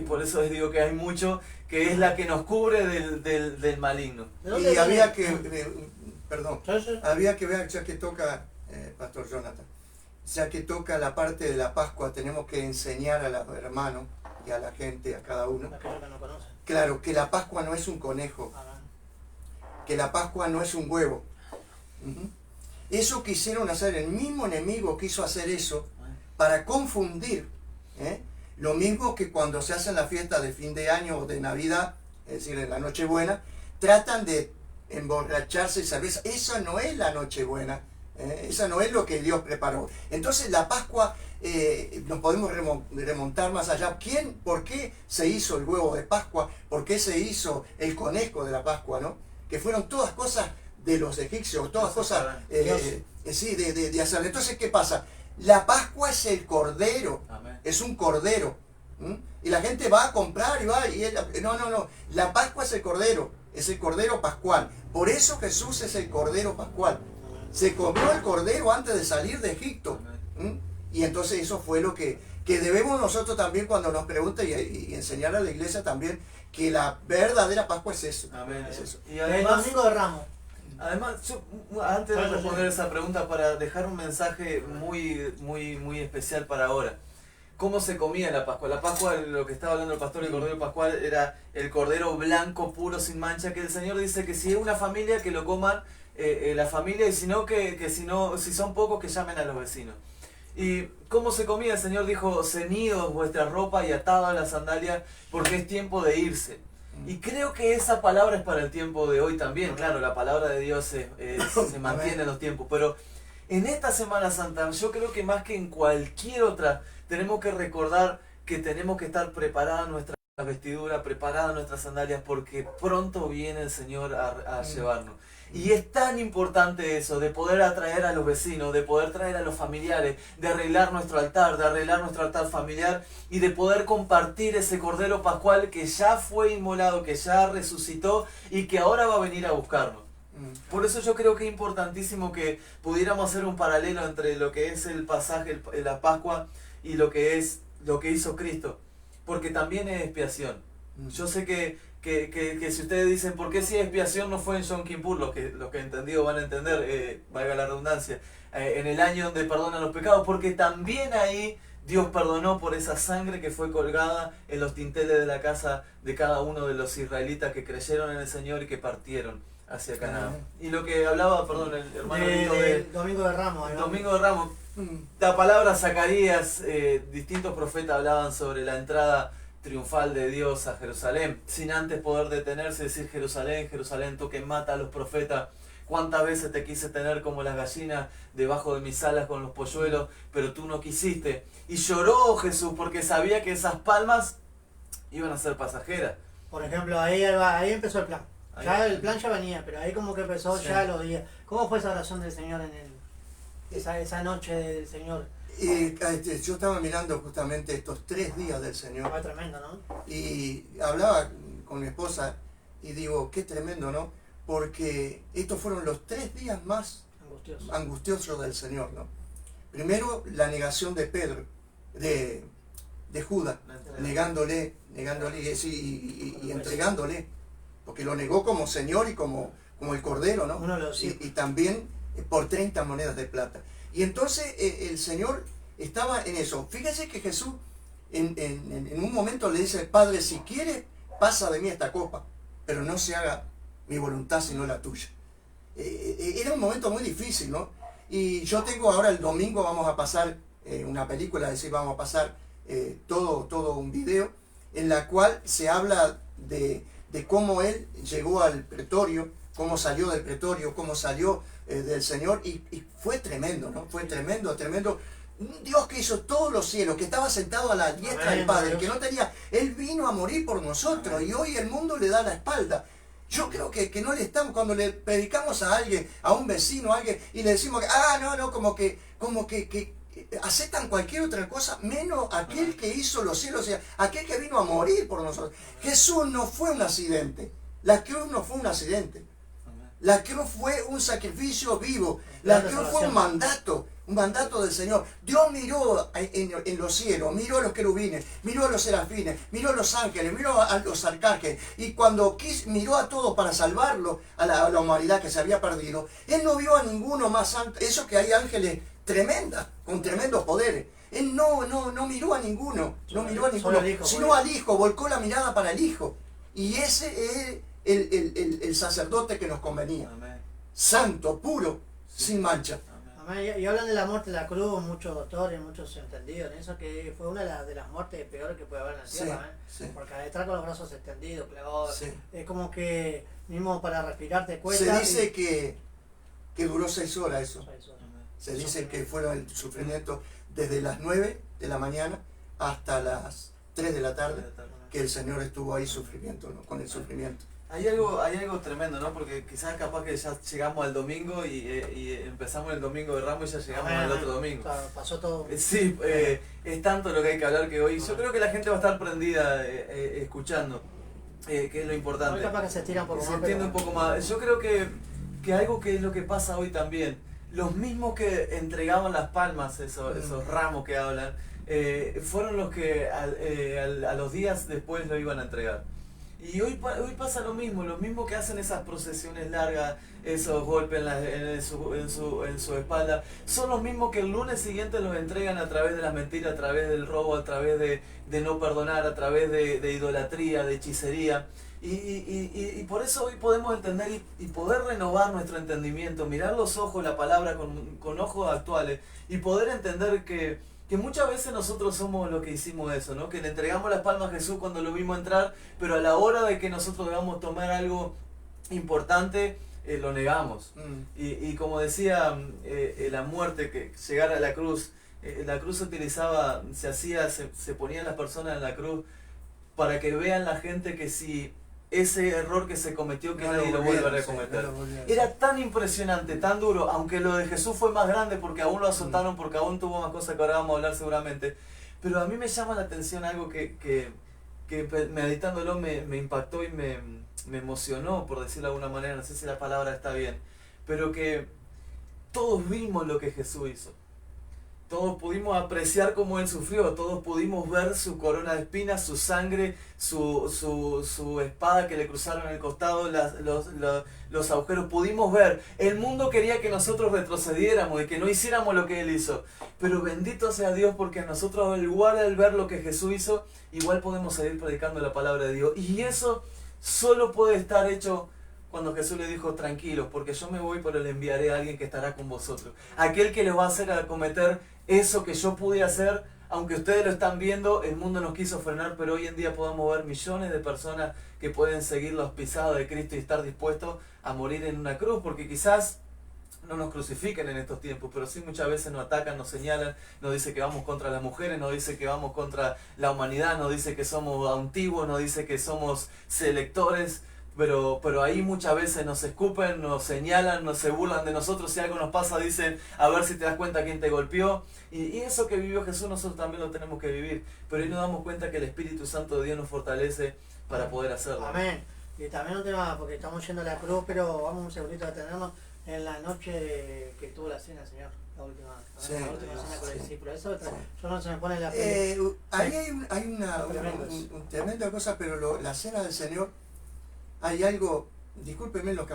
Por eso les digo que hay mucho, que es la que nos cubre del maligno. Y había que ver, ya que toca, Pastor Jonathan, ya que toca la parte de la Pascua, tenemos que enseñar a los hermanos y a la gente, a cada uno, claro, que la Pascua no es un conejo, que la Pascua no es un huevo. Eso quisieron hacer, el mismo enemigo quiso hacer eso para confundir. Lo mismo que cuando se hacen las fiestas de fin de año o de Navidad, es decir, en la Nochebuena, tratan de emborracharse y cerveza. Esa no es la Nochebuena, esa no es lo que Dios preparó. Entonces la Pascua, nos podemos remontar más allá. ¿Por qué se hizo el huevo de Pascua? ¿Por qué se hizo el conejo de la Pascua? ¿No? Que fueron todas cosas de los egipcios, todas Los cosas sacarán. sí, de hacer. Entonces, ¿qué pasa? La Pascua es el cordero, Amén. es un cordero. Y la gente va a comprar y va, no, la Pascua es el cordero pascual. Por eso Jesús es el cordero pascual. Se comió el cordero antes de salir de Egipto. Y entonces eso fue lo que debemos nosotros también cuando nos pregunten y enseñar a la iglesia también que la verdadera Pascua es eso. Amén. Es eso. Y El además, domingo de Ramos. además yo, antes de responder esa pregunta, para dejar un mensaje muy especial para ahora. ¿Cómo se comía la Pascua? La Pascua, lo que estaba hablando el pastor, el cordero pascual, era el cordero blanco, puro, sin mancha, que el Señor dice que si es una familia, que lo coman la familia, y si no, si son pocos, que llamen a los vecinos. ¿Y cómo se comía? El Señor dijo, ceñidos vuestra ropa y atadas las sandalias, porque es tiempo de irse. Y creo que esa palabra es para el tiempo de hoy también. Claro, la palabra de Dios se mantiene en los tiempos, pero en esta Semana Santa, yo creo que más que en cualquier otra, tenemos que recordar que tenemos que estar preparadas nuestra vestidura, preparadas nuestras sandalias, porque pronto viene el Señor a llevarnos. Y es tan importante eso, de poder atraer a los vecinos, de poder traer a los familiares, de arreglar nuestro altar familiar y de poder compartir ese Cordero Pascual que ya fue inmolado, que ya resucitó y que ahora va a venir a buscarnos. Por eso yo creo que es importantísimo que pudiéramos hacer un paralelo entre lo que es el pasaje, la Pascua, y lo que hizo Cristo, porque también es expiación. Yo sé que si ustedes dicen, ¿por qué si expiación no fue en Yom Kippur? Los que entendido van a entender, valga la redundancia, en el año donde perdonan los pecados, porque también ahí Dios perdonó por esa sangre que fue colgada en los dinteles de la casa de cada uno de los israelitas que creyeron en el Señor y que partieron hacia Canaán. Y lo que hablaba, perdón, el hermano del Domingo de Ramos. el Domingo de Ramos, la palabra Zacarías, distintos profetas hablaban sobre la entrada triunfal de Dios a Jerusalén, sin antes poder detenerse y decir, Jerusalén, Jerusalén, tú que mata a los profetas, cuántas veces te quise tener como las gallinas debajo de mis alas con los polluelos, pero tú no quisiste. Y lloró Jesús porque sabía que esas palmas iban a ser pasajeras. Por ejemplo, ahí empezó el plan. Ya el plan ya venía, pero ahí como que empezó ya los días. ¿Cómo fue esa oración del Señor esa noche del Señor? Yo estaba mirando justamente estos 3 días del Señor. Fue tremendo, ¿no? Y hablaba con mi esposa y digo, qué tremendo, ¿no? Porque estos fueron los 3 días más angustiosos del Señor, ¿no? Primero, la negación de Pedro, de Judas, negándole y entregándole, porque lo negó como Señor y como el Cordero, ¿no? Y también por 30 monedas de plata. Y entonces el Señor estaba en eso. Fíjese que Jesús en un momento le dice, Padre, si quieres, pasa de mí esta copa, pero no se haga mi voluntad sino la tuya. Era un momento muy difícil, ¿no? Y yo tengo ahora el domingo, vamos a pasar una película, es decir, vamos a pasar todo un video en la cual se habla de cómo él llegó al pretorio, cómo salió del pretorio, cómo salió del Señor, y fue tremendo, ¿no? Fue tremendo. Un Dios que hizo todos los cielos, que estaba sentado a la diestra del Padre, que no tenía, Él vino a morir por nosotros, y hoy el mundo le da la espalda. Yo creo que no le estamos, cuando le predicamos a alguien, a un vecino, a alguien, y le decimos que, como que aceptan cualquier otra cosa, menos aquel que hizo los cielos, o sea, aquel que vino a morir por nosotros. Jesús no fue un accidente, la cruz no fue un accidente. La cruz fue un sacrificio vivo. La cruz fue un mandato del Señor. Dios miró en los cielos, miró a los querubines, miró a los serafines, miró a los ángeles, miró a los arcángeles. Y cuando miró a todos para salvarlo, a la humanidad que se había perdido, Él no vio a ninguno más santo. Eso que hay ángeles tremendas, con tremendos poderes. Él no miró a ninguno, sino al Hijo, volcó la mirada para el Hijo. Y ese es el sacerdote que nos convenía. Amén. Santo, puro, sin mancha. Amén. Y hablan de la muerte de la cruz, muchos doctores, muchos entendidos en eso, que fue una de las muertes peores que puede haber en la tierra, porque detrás con los brazos extendidos, clavados, es como que mismo para respirar te cuesta. Se dice que duró 6 horas eso. 6 horas. Se dice que fueron el sufrimiento desde las 9 de la mañana hasta las 3 de la tarde, que el Señor estuvo ahí con el sufrimiento. Hay algo tremendo, ¿no? Porque quizás capaz que ya llegamos al domingo y empezamos el domingo de Ramos y ya llegamos al otro domingo. Claro, pasó todo. Sí, es tanto lo que hay que hablar que hoy yo creo que la gente va a estar prendida escuchando, que es lo importante. Hoy capaz que se estira un poco Se más. entiende un poco más. Yo creo que algo que es lo que pasa hoy también, los mismos que entregaban las palmas, esos ramos que hablan, fueron los que a los días después lo iban a entregar. Y hoy pasa lo mismo que hacen esas procesiones largas, esos golpes en su espalda, son los mismos que el lunes siguiente los entregan a través de la mentira, a través del robo, a través de no perdonar, a través de idolatría, de hechicería. Y por eso hoy podemos entender y poder renovar nuestro entendimiento, mirar los ojos, la palabra con ojos actuales y poder entender que muchas veces nosotros somos los que hicimos eso, ¿no? Que le entregamos las palmas a Jesús cuando lo vimos entrar, pero a la hora de que nosotros debamos tomar algo importante, lo negamos. Y como decía, la muerte, que llegar a la cruz se utilizaba, se ponían las personas en la cruz para que vean la gente que si ese error que se cometió, que nadie lo vuelva a cometer. Era tan impresionante, tan duro, aunque lo de Jesús fue más grande porque aún lo azotaron, porque aún tuvo más cosas que ahora vamos a hablar seguramente. Pero a mí me llama la atención algo que meditándolo me impactó y me emocionó, por decirlo de alguna manera, no sé si la palabra está bien, pero que todos vimos lo que Jesús hizo. Todos pudimos apreciar cómo Él sufrió, todos pudimos ver su corona de espinas, su sangre, su espada que le cruzaron el costado, los agujeros, pudimos ver. El mundo quería que nosotros retrocediéramos y que no hiciéramos lo que Él hizo. Pero bendito sea Dios porque nosotros igual al ver lo que Jesús hizo, igual podemos seguir predicando la palabra de Dios. Y eso solo puede estar hecho cuando Jesús le dijo, tranquilos, porque yo me voy, pero le enviaré a alguien que estará con vosotros. Aquel que les va a hacer acometer eso que yo pude hacer, aunque ustedes lo están viendo, el mundo nos quiso frenar, pero hoy en día podemos ver millones de personas que pueden seguir los pisados de Cristo y estar dispuestos a morir en una cruz, porque quizás no nos crucifiquen en estos tiempos, pero sí muchas veces nos atacan, nos señalan, nos dice que vamos contra las mujeres, nos dice que vamos contra la humanidad, nos dice que somos antiguos, nos dice que somos selectores. Pero ahí muchas veces nos escupen, nos señalan, se burlan de nosotros. Si algo nos pasa, dicen, a ver si te das cuenta quién te golpeó. Y eso que vivió Jesús, nosotros también lo tenemos que vivir. Pero ahí nos damos cuenta que el Espíritu Santo de Dios nos fortalece para poder hacerlo. Amén. Y también un tema, porque estamos yendo a la cruz, pero vamos un segundito a detenernos en la noche que tuvo la cena, Señor. La última cena con los discípulos. Eso yo no se me pone en la piel. Ahí hay una tremenda cosa, pero la cena del Señor, hay algo, discúlpenme los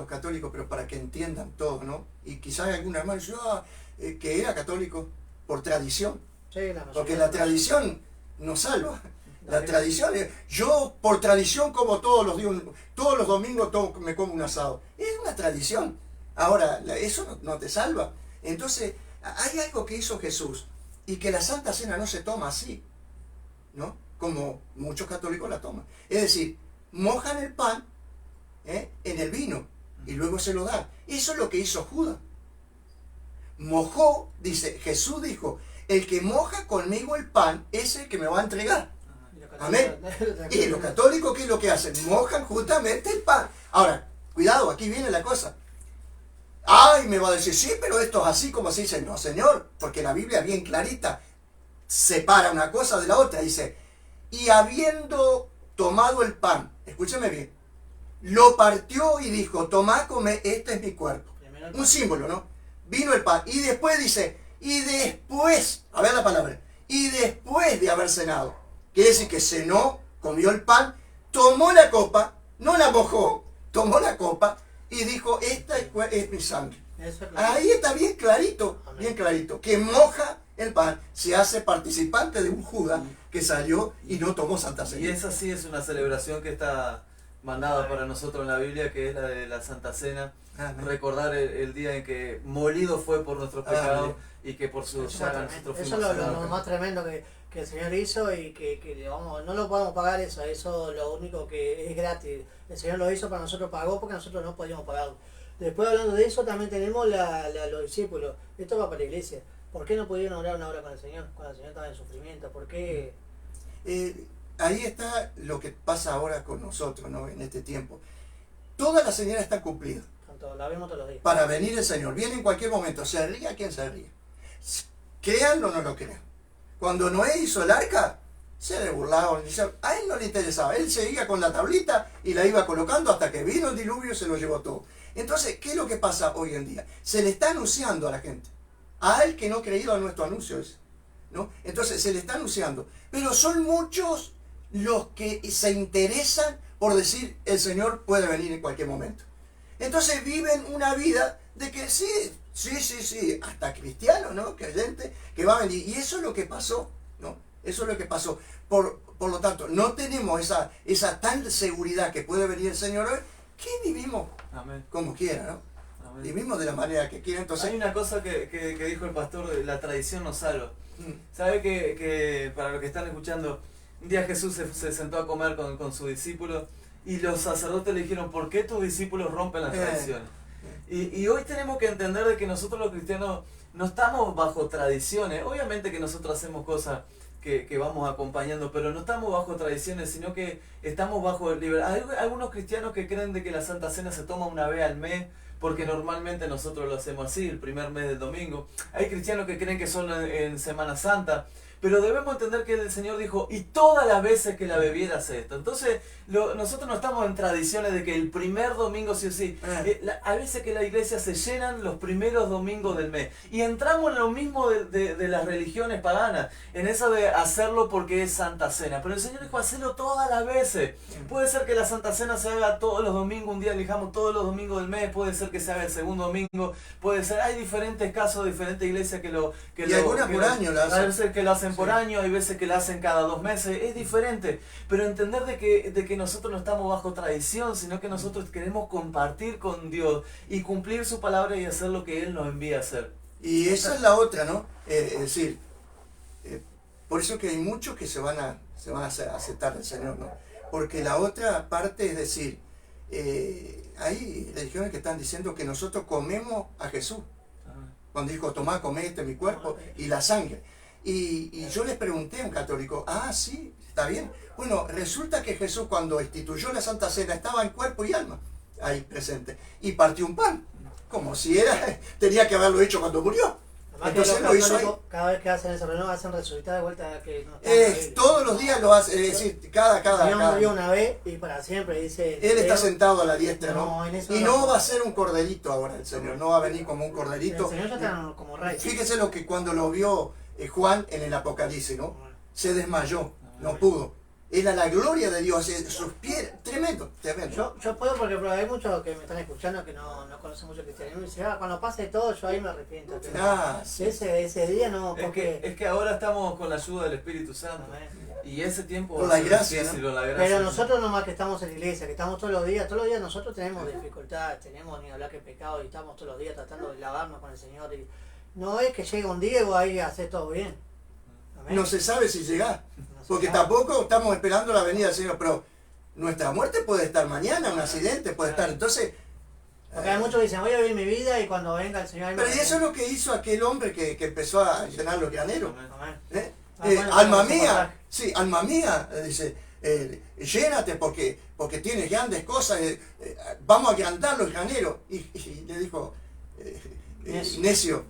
católicos, pero para que entiendan todos, ¿no? Y quizás algún hermano que era católico por tradición. Sí, porque la tradición nos salva. La tradición, yo por tradición como todos los domingos me como un asado. Es una tradición. Ahora, eso no te salva. Entonces, hay algo que hizo Jesús y que la Santa Cena no se toma así, ¿no? Como muchos católicos la toman. Es decir, mojan el pan en el vino y luego se lo dan. Eso es lo que hizo Judas. Mojó, Jesús dijo, el que moja conmigo el pan es el que me va a entregar. Amén. Y los católicos, ¿qué es lo que hacen? Mojan justamente el pan. Ahora, cuidado, aquí viene la cosa. Ay, me va a decir, sí, pero esto es así como se dice. No, Señor, porque la Biblia bien clarita separa una cosa de la otra. Dice, y habiendo tomado el pan, escúcheme bien, lo partió y dijo, tomá, come, este es mi cuerpo. Un símbolo, ¿no? Vino el pan. Y después dice, y después, a ver la palabra, y después de haber cenado, quiere decir que cenó, comió el pan, tomó la copa, no la mojó, tomó la copa y dijo, esta es mi sangre. Ahí está bien clarito, que moja el pan, se hace participante de un Judas que salió y no tomó Santa Cena. Y esa sí es una celebración que está mandada para nosotros en la Biblia, que es la de la Santa Cena. Amén. Recordar el día en que molido fue por nuestros pecados y que por su llaga nosotros fuimos. Eso es lo más tremendo que el Señor hizo y que no lo podemos pagar eso lo único que es gratis. El Señor lo hizo para nosotros, pagó porque nosotros no podíamos pagarlo. Después, hablando de eso, también tenemos los discípulos. Esto va para la iglesia. ¿Por qué no pudieron orar una hora con el Señor? Cuando el Señor estaba en sufrimiento. ¿Por qué? ahí está lo que pasa ahora con nosotros, ¿no? En este tiempo. Todas las señales están cumplidas. Tanto la vemos todos los días. Para venir el Señor. Viene en cualquier momento. Se ría quien se ríe. Créanlo o no lo crean. Cuando Noé hizo el arca, se le burlaban. A él no le interesaba. Él seguía con la tablita y la iba colocando hasta que vino el diluvio y se lo llevó todo. Entonces, ¿qué es lo que pasa hoy en día? Se le está anunciando a la gente. A él que no ha creído a nuestro anuncio ese, ¿no? Entonces se le está anunciando. Pero son muchos los que se interesan por decir el Señor puede venir en cualquier momento. Entonces viven una vida de que sí, hasta cristianos, ¿no? Creyentes que va a venir. Y eso es lo que pasó, ¿no? Eso es lo que pasó. Por lo tanto, no tenemos esa tal seguridad que puede venir el Señor hoy, que vivimos Amén. como quiera, ¿no? Amén. Vivimos de la manera que quiera. Entonces, hay una cosa que dijo el pastor, la tradición nos salva. ¿Sabe que para los que están escuchando, un día Jesús se sentó a comer con sus discípulos y los sacerdotes le dijeron, ¿por qué tus discípulos rompen las tradiciones? Y hoy tenemos que entender de que nosotros los cristianos no estamos bajo tradiciones. Obviamente que nosotros hacemos cosas que vamos acompañando, pero no estamos bajo tradiciones, sino que estamos bajo libertad. Hay algunos cristianos que creen de que la Santa Cena se toma una vez al mes, porque normalmente nosotros lo hacemos así, el primer mes del domingo. Hay cristianos que creen que son en Semana Santa, pero debemos entender que el Señor dijo, y todas las veces que la bebieras esto. Entonces, nosotros no estamos en tradiciones de que el primer domingo sí o sí. Hay veces que la iglesia se llenan los primeros domingos del mes. Y entramos en lo mismo de las religiones paganas, en eso de hacerlo porque es Santa Cena. Pero el Señor dijo, hacerlo todas las veces. Puede ser que la Santa Cena se haga todos los domingos, un día elijamos todos los domingos del mes, puede ser que se haga el segundo domingo, puede ser, hay diferentes casos, diferentes iglesias que lo... y algunas por año la hacen. Hay veces que lo hacen por año, hay veces que la hacen cada 2 meses, es diferente, pero entender de que nosotros no estamos bajo tradición, sino que nosotros queremos compartir con Dios y cumplir su palabra y hacer lo que Él nos envía a hacer. Y esa es la otra, ¿no? Es decir, por eso que hay muchos que se van a aceptar al Señor, ¿no? Porque la otra parte es decir, hay religiones que están diciendo que nosotros comemos a Jesús. Cuando dijo, tomá, comete mi cuerpo y la sangre. Y yo les pregunté a un católico, sí, está bien. Bueno, resulta que Jesús cuando instituyó la Santa Cena estaba en cuerpo y alma ahí presente. Y partió un pan, como si tenía que haberlo hecho cuando murió. Además, entonces lo hizo ahí. Cada vez que hacen esa reunión hacen resucitar de vuelta que no todos los días lo hace, es decir, cada murió una vez y para siempre, dice. Él está sentado a la diestra, ¿no? Y no va a ser un corderito ahora el Señor, no va a venir como un corderito. El Señor ya está como rey. Fíjese lo que cuando lo vio Juan en el Apocalipsis, ¿no? Se desmayó, no pudo. Era la gloria de Dios, sus pies, tremendo. Yo puedo porque hay muchos que me están escuchando que no conocen mucho cristianismo y dicen, cuando pase todo yo ahí me arrepiento. Sí. Ese día no, porque... Es que ahora estamos con la ayuda del Espíritu Santo. Y ese tiempo por la gracia, ¿no? Pero nosotros nomás que estamos en la iglesia, que estamos todos los días nosotros tenemos dificultades, tenemos ni hablar que pecado y estamos todos los días tratando de lavarnos con el Señor. Y no es que llega un día y ahí hace todo bien. Amén. No se sabe si llega, porque tampoco estamos esperando la venida del Señor, pero nuestra muerte puede estar mañana, un accidente puede estar, entonces... Porque hay muchos que dicen, voy a vivir mi vida y cuando venga el Señor... Pero y eso es lo que hizo aquel hombre que empezó a llenar los graneros. Alma mía, sí, alma mía, dice, llénate porque tienes grandes cosas, vamos a agrandar los graneros. Y le dijo, necio,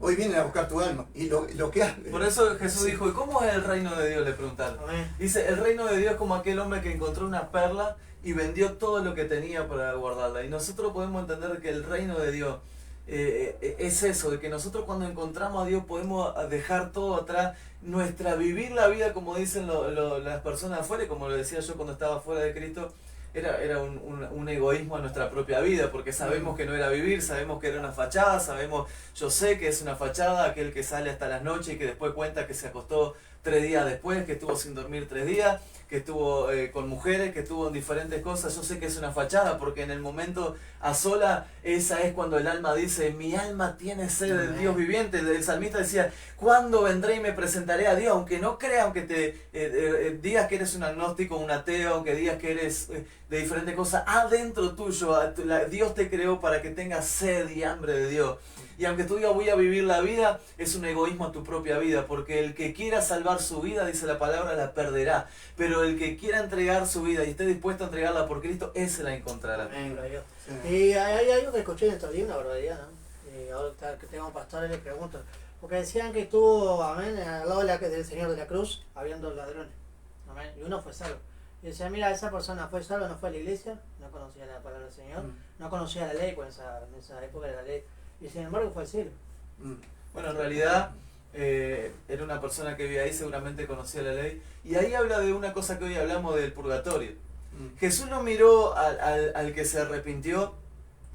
hoy vienen a buscar tu alma. Y lo que hace. Por eso Jesús dijo, ¿y cómo es el reino de Dios? Le preguntaron. Dice, el reino de Dios es como aquel hombre que encontró una perla y vendió todo lo que tenía para guardarla. Y nosotros podemos entender que el reino de Dios es eso, de que nosotros cuando encontramos a Dios podemos dejar todo atrás, vivir la vida como dicen las personas afuera, y como lo decía yo cuando estaba fuera de Cristo, era un egoísmo a nuestra propia vida, porque sabemos que no era vivir, sabemos que era una fachada, yo sé que es una fachada aquel que sale hasta las noches y que después cuenta que se acostó 3 días después, que estuvo sin dormir 3 días, que estuvo con mujeres, que estuvo en diferentes cosas. Yo sé que es una fachada, porque en el momento a sola, esa es cuando el alma dice, mi alma tiene sed del Dios viviente. El salmista decía, ¿cuándo vendré y me presentaré a Dios? Aunque no crea, aunque te digas que eres un agnóstico, un ateo, aunque digas que eres de diferentes cosas, adentro tuyo, Dios te creó para que tengas sed y hambre de Dios. Y aunque tú digas voy a vivir la vida, es un egoísmo a tu propia vida, porque el que quiera salvar salvar su vida, dice la palabra, la perderá. Pero el que quiera entregar su vida y esté dispuesto a entregarla por Cristo, ese la encontrará. Amén, gloria a Dios. Sí. Y hay algo que escuché en estos días, una barbaridad, ¿no? Y ahora que tengo pastores les pregunto. Porque decían que estuvo, amén, al lado del Señor de la cruz, habiendo ladrones. Amén. Y uno fue salvo. Y decía, mira, esa persona fue salva, no fue a la iglesia, no conocía la palabra del Señor, no conocía la ley, pues en esa época de la ley. Y sin embargo fue al cielo. Bueno, en realidad era una persona que vivía ahí, seguramente conocía la ley. Y ahí habla de una cosa que hoy hablamos del purgatorio. Jesús no miró al que se arrepintió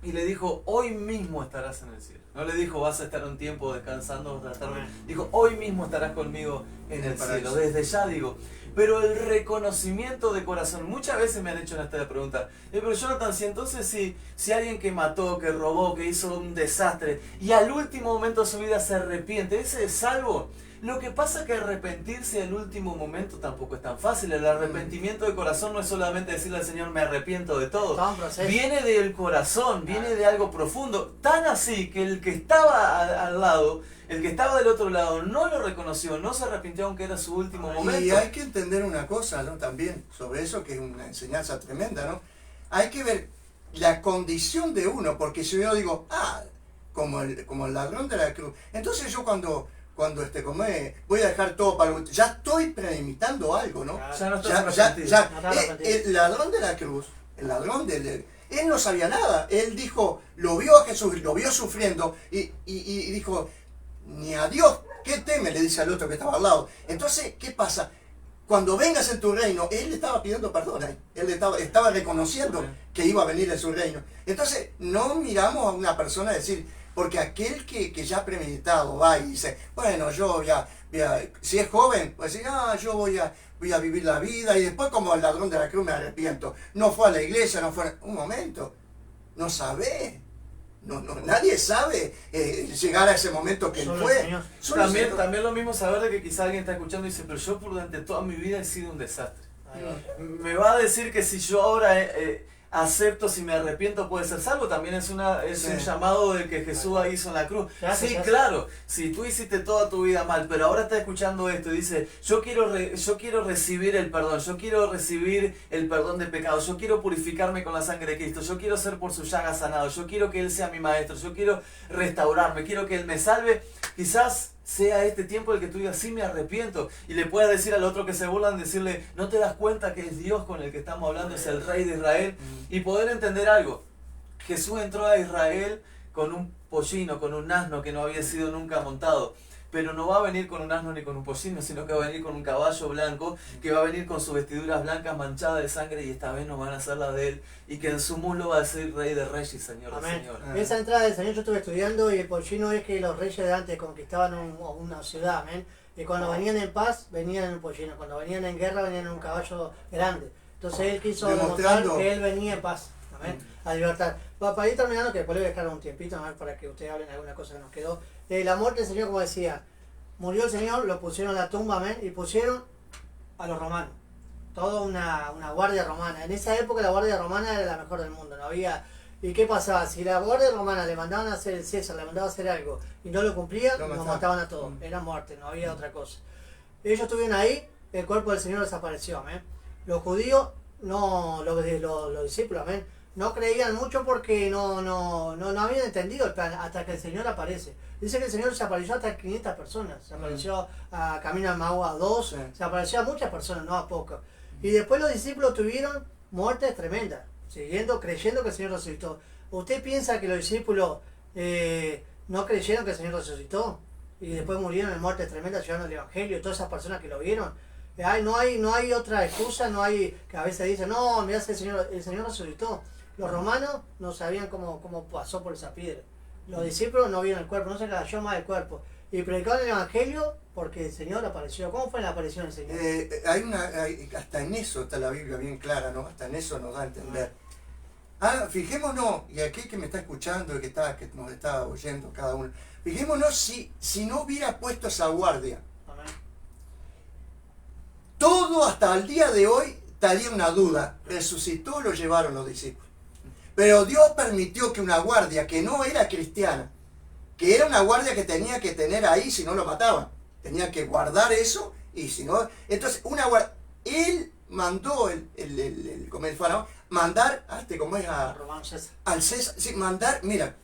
y le dijo, hoy mismo estarás en el cielo. No le dijo, vas a estar un tiempo descansando, vas a estar... Dijo, hoy mismo estarás conmigo en el cielo. Desde ya digo. Pero el reconocimiento de corazón, muchas veces me han hecho esta pregunta, pero Jonathan, si entonces si alguien que mató, que robó, que hizo un desastre, y al último momento de su vida se arrepiente, ¿ese es salvo? Lo que pasa es que arrepentirse al último momento tampoco es tan fácil. El arrepentimiento de corazón no es solamente decirle al Señor, me arrepiento de todo. Viene del corazón, viene de algo profundo. Tan así que el que estaba al lado, el que estaba del otro lado, no lo reconoció, no se arrepintió aunque era su último momento. Y hay que entender una cosa, ¿no? También sobre eso, que es una enseñanza tremenda, ¿no? Hay que ver la condición de uno, porque si yo digo, como el ladrón de la cruz, entonces yo cuando voy a dejar todo para último, ya estoy premeditando algo, ¿no? Ya no estás el ladrón de la cruz, él no sabía nada, él dijo, lo vio a Jesús, lo vio sufriendo y dijo, ni a Dios, ¿qué teme? Le dice al otro que estaba al lado. Entonces, ¿qué pasa? Cuando vengas en tu reino, él le estaba pidiendo perdón, él estaba reconociendo que iba a venir en su reino. Entonces, no miramos a una persona decir, porque aquel que ya premeditado va y dice, bueno, yo ya si es joven, pues decir, yo voy a vivir la vida y después como el ladrón de la cruz me arrepiento. No fue a la iglesia, no fue... Un momento, no sabe. Nadie sabe llegar a ese momento que él fue. También lo mismo saber de que quizá alguien está escuchando y dice, pero yo durante toda mi vida he sido un desastre. Me va a decir que si yo ahora acepto, si me arrepiento, puede ser salvo. También es un llamado de que Jesús hizo en la cruz. Sí, claro, si tú hiciste toda tu vida mal, pero ahora estás escuchando esto y dice, yo quiero recibir el perdón, yo quiero recibir el perdón de pecados, yo quiero purificarme con la sangre de Cristo, yo quiero ser por su llaga sanado, yo quiero que Él sea mi maestro, yo quiero restaurarme, quiero que Él me salve. Quizás sea este tiempo el que tú digas, sí me arrepiento, y le puedas decir al otro que se burlan, decirle, ¿no te das cuenta que es Dios con el que estamos hablando, es el Rey de Israel? Y poder entender algo. Jesús entró a Israel con un pollino, con un asno que no había sido nunca montado. Pero no va a venir con un asno ni con un pollino, sino que va a venir con un caballo blanco, que va a venir con sus vestiduras blancas manchadas de sangre, y esta vez no van a ser las de él, y que en su muslo va a ser Rey de Reyes y Señor de Señores. Esa entrada del Señor yo estuve estudiando, y el pollino es que los reyes de antes conquistaban una ciudad, amén. Y cuando venían en paz, venían en un pollino, cuando venían en guerra, venían en un caballo grande. Entonces él quiso demostrar que él venía en paz, amén, a libertad. Para ir terminando, que después le voy a dejar un tiempito más para que ustedes hablen de alguna cosa que nos quedó. La muerte del Señor, como decía, murió el Señor, lo pusieron en la tumba, amén, y pusieron a los romanos. Toda una guardia romana. En esa época la guardia romana era la mejor del mundo, no había... ¿Y qué pasaba? Si la guardia romana le mandaban a hacer el César, le mandaban a hacer algo y no lo cumplía, nos mataban a todos. Era muerte, no había otra cosa. Ellos estuvieron ahí, el cuerpo del Señor desapareció, amén. Los judíos, los discípulos, amén, no creían mucho porque no habían entendido el plan hasta que el Señor aparece. Dice que el Señor se apareció hasta 500 personas. Se apareció a Camino al Maús a 2, se apareció a muchas personas, no a pocas. Y después los discípulos tuvieron muertes tremendas, creyendo que el Señor resucitó. ¿Usted piensa que los discípulos no creyeron que el Señor resucitó? Y después murieron en muertes tremendas llevando el Evangelio, todas esas personas que lo vieron. No hay otra excusa, no hay que a veces dicen, no, mirá, el Señor resucitó. Los romanos no sabían cómo pasó por esa piedra. Los discípulos no vieron el cuerpo, no se cayó más el cuerpo. Y predicaron el Evangelio porque el Señor apareció. ¿Cómo fue la aparición del Señor? Hasta en eso está la Biblia bien clara, ¿no? Hasta en eso nos da a entender. Fijémonos, y aquí que me está escuchando, que nos está oyendo cada uno, fijémonos si no hubiera puesto esa guardia. Amén. Todo hasta el día de hoy estaría una duda. ¿Resucitó o lo llevaron los discípulos? Pero Dios permitió que una guardia que no era cristiana, que era una guardia que tenía que tener ahí si no lo mataban, tenía que guardar eso Y si no, entonces, él mandó, como el faraón, mandar, como es A Romano César. al César, sí, mandar, mira,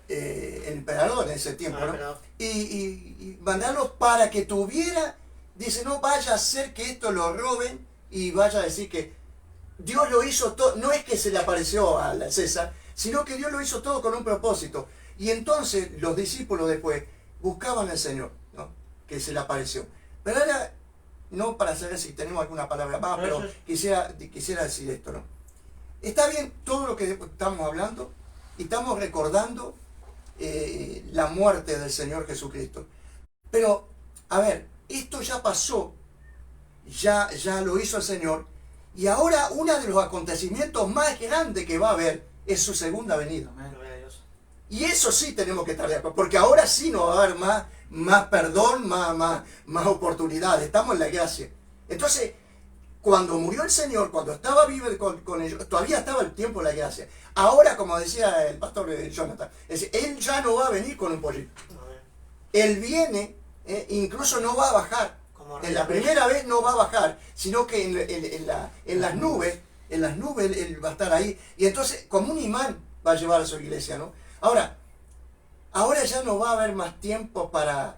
el emperador en ese tiempo, ¿no? Y mandarlos para que tuviera, dice, no vaya a ser que esto lo roben y vaya a decir que Dios lo hizo todo, no es que se le apareció al César, sino que Dios lo hizo todo con un propósito. Y entonces los discípulos después buscaban al Señor, ¿no? Que se le apareció. Pero ahora, no para saber si tenemos alguna palabra más, pero quisiera decir esto, ¿no? Está bien todo lo que estamos hablando y estamos recordando la muerte del Señor Jesucristo. Pero, a ver, esto ya pasó, ya lo hizo el Señor, y ahora uno de los acontecimientos más grandes que va a haber es su segunda venida. Y eso sí tenemos que estar de acuerdo, porque ahora sí nos va a haber más perdón, más oportunidades. Estamos en la gracia. Entonces, cuando murió el Señor, cuando estaba vivo con ellos, todavía estaba el tiempo de la gracia. Ahora, como decía el pastor Jonathan, Él ya no va a venir con un pollito. Él viene, incluso no va a bajar. En la primera vez no va a bajar, sino que en las nubes Él va a estar ahí. Y entonces, como un imán, va a llevar a su iglesia, ¿no? Ahora ya no va a haber más tiempo para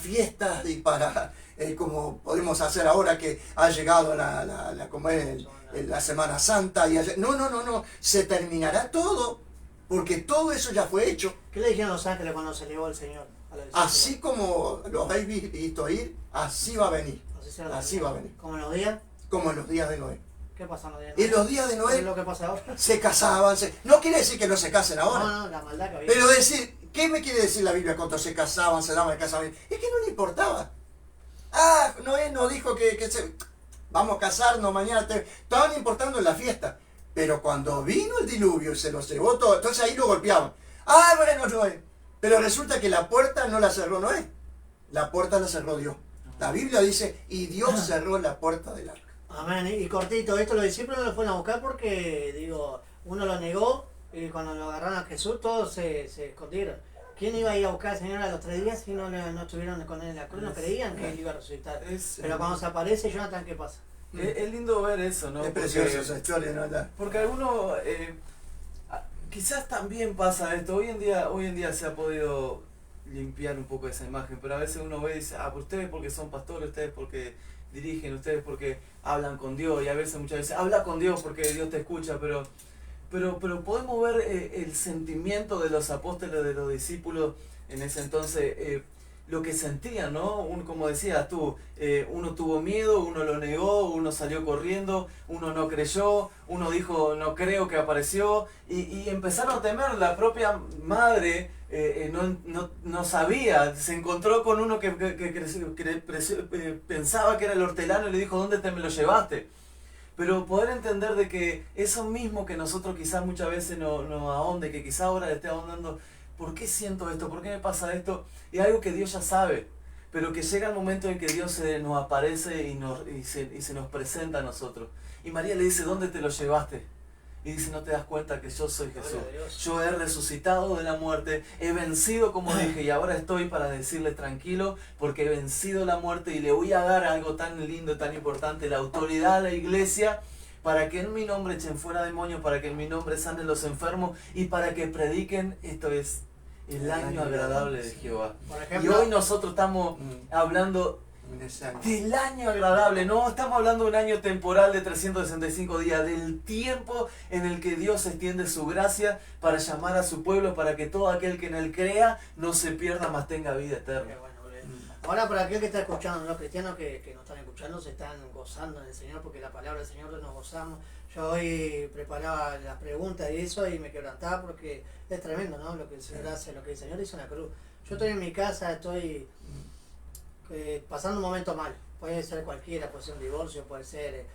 fiestas y para, como podemos hacer ahora que ha llegado la Semana Santa. No, se terminará todo, porque todo eso ya fue hecho. ¿Qué le dijeron los ángeles cuando se elevó el Señor? Así como los habéis visto ir, así va a venir. Así va a venir. ¿Como en los días? Como en los días de Noé. ¿Qué pasa en los días de Noé? En los días de Noé ¿Qué es lo que pasa ahora? se casaban. No quiere decir que no se casen ahora. No, la maldad que había. Pero decir, ¿qué me quiere decir la Biblia cuando se casaban, se daban el casamiento? Es que no le importaba. Noé nos dijo que vamos a casarnos mañana. Estaban importando en la fiesta. Pero cuando vino el diluvio y se los llevó todo, entonces ahí lo golpeaban. Bueno, Noé. Pero resulta que la puerta no la cerró Noé. La puerta la cerró Dios. La Biblia dice, y Dios cerró la puerta del arca. Amén. Y cortito, esto los discípulos no lo fueron a buscar porque, uno lo negó y cuando lo agarraron a Jesús todos se escondieron. ¿Quién iba a ir a buscar al Señor a los 3 días si no estuvieron con él en la cruz? No creían que él iba a resucitar. Pero cuando se aparece, Jonathan, ¿qué pasa? Es lindo ver eso, ¿no? Es precioso esa historia, ¿no? Porque algunos, quizás también pasa esto. Hoy en día se ha podido limpiar un poco esa imagen, pero a veces uno ve y dice, pues ustedes porque son pastores, ustedes porque dirigen, ustedes porque hablan con Dios, y a veces muchas veces habla con Dios porque Dios te escucha, pero podemos ver el sentimiento de los apóstoles, de los discípulos en ese entonces, lo que sentían, ¿no? Como decías tú, uno tuvo miedo, uno lo negó, uno salió corriendo, uno no creyó, uno dijo no creo que apareció, y empezaron a temer. La propia madre no sabía, se encontró con uno que pensaba que era el hortelano y le dijo, ¿dónde te me lo llevaste? Pero poder entender de que eso mismo que nosotros quizás muchas veces no ahonde, que quizás ahora le esté ahondando, ¿por qué siento esto? ¿Por qué me pasa esto? Es algo que Dios ya sabe, pero que llega el momento en que Dios nos aparece y se nos presenta a nosotros. Y María le dice, ¿dónde te lo llevaste? Y dice, ¿no te das cuenta que yo soy Jesús? Yo he resucitado de la muerte, he vencido, como dije, y ahora estoy para decirle tranquilo, porque he vencido la muerte y le voy a dar algo tan lindo, tan importante, la autoridad a la iglesia, para que en mi nombre echen fuera demonios, para que en mi nombre sanen los enfermos y para que prediquen, esto es el año agradable de Jehová. Y hoy nosotros estamos hablando del año agradable, no estamos hablando de un año temporal de 365 días, del tiempo en el que Dios extiende su gracia para llamar a su pueblo, para que todo aquel que en él crea no se pierda, mas tenga vida eterna. Ahora, para aquel que está escuchando, los cristianos que nos están escuchando, se están gozando en el Señor, porque la palabra del Señor nos gozamos. Yo hoy preparaba las preguntas y eso y me quebrantaba porque es tremendo, ¿no? Lo que el Señor hace, lo que el Señor hizo en la cruz. Yo estoy en mi casa, estoy pasando un momento mal. Puede ser cualquiera, puede ser un divorcio, puede ser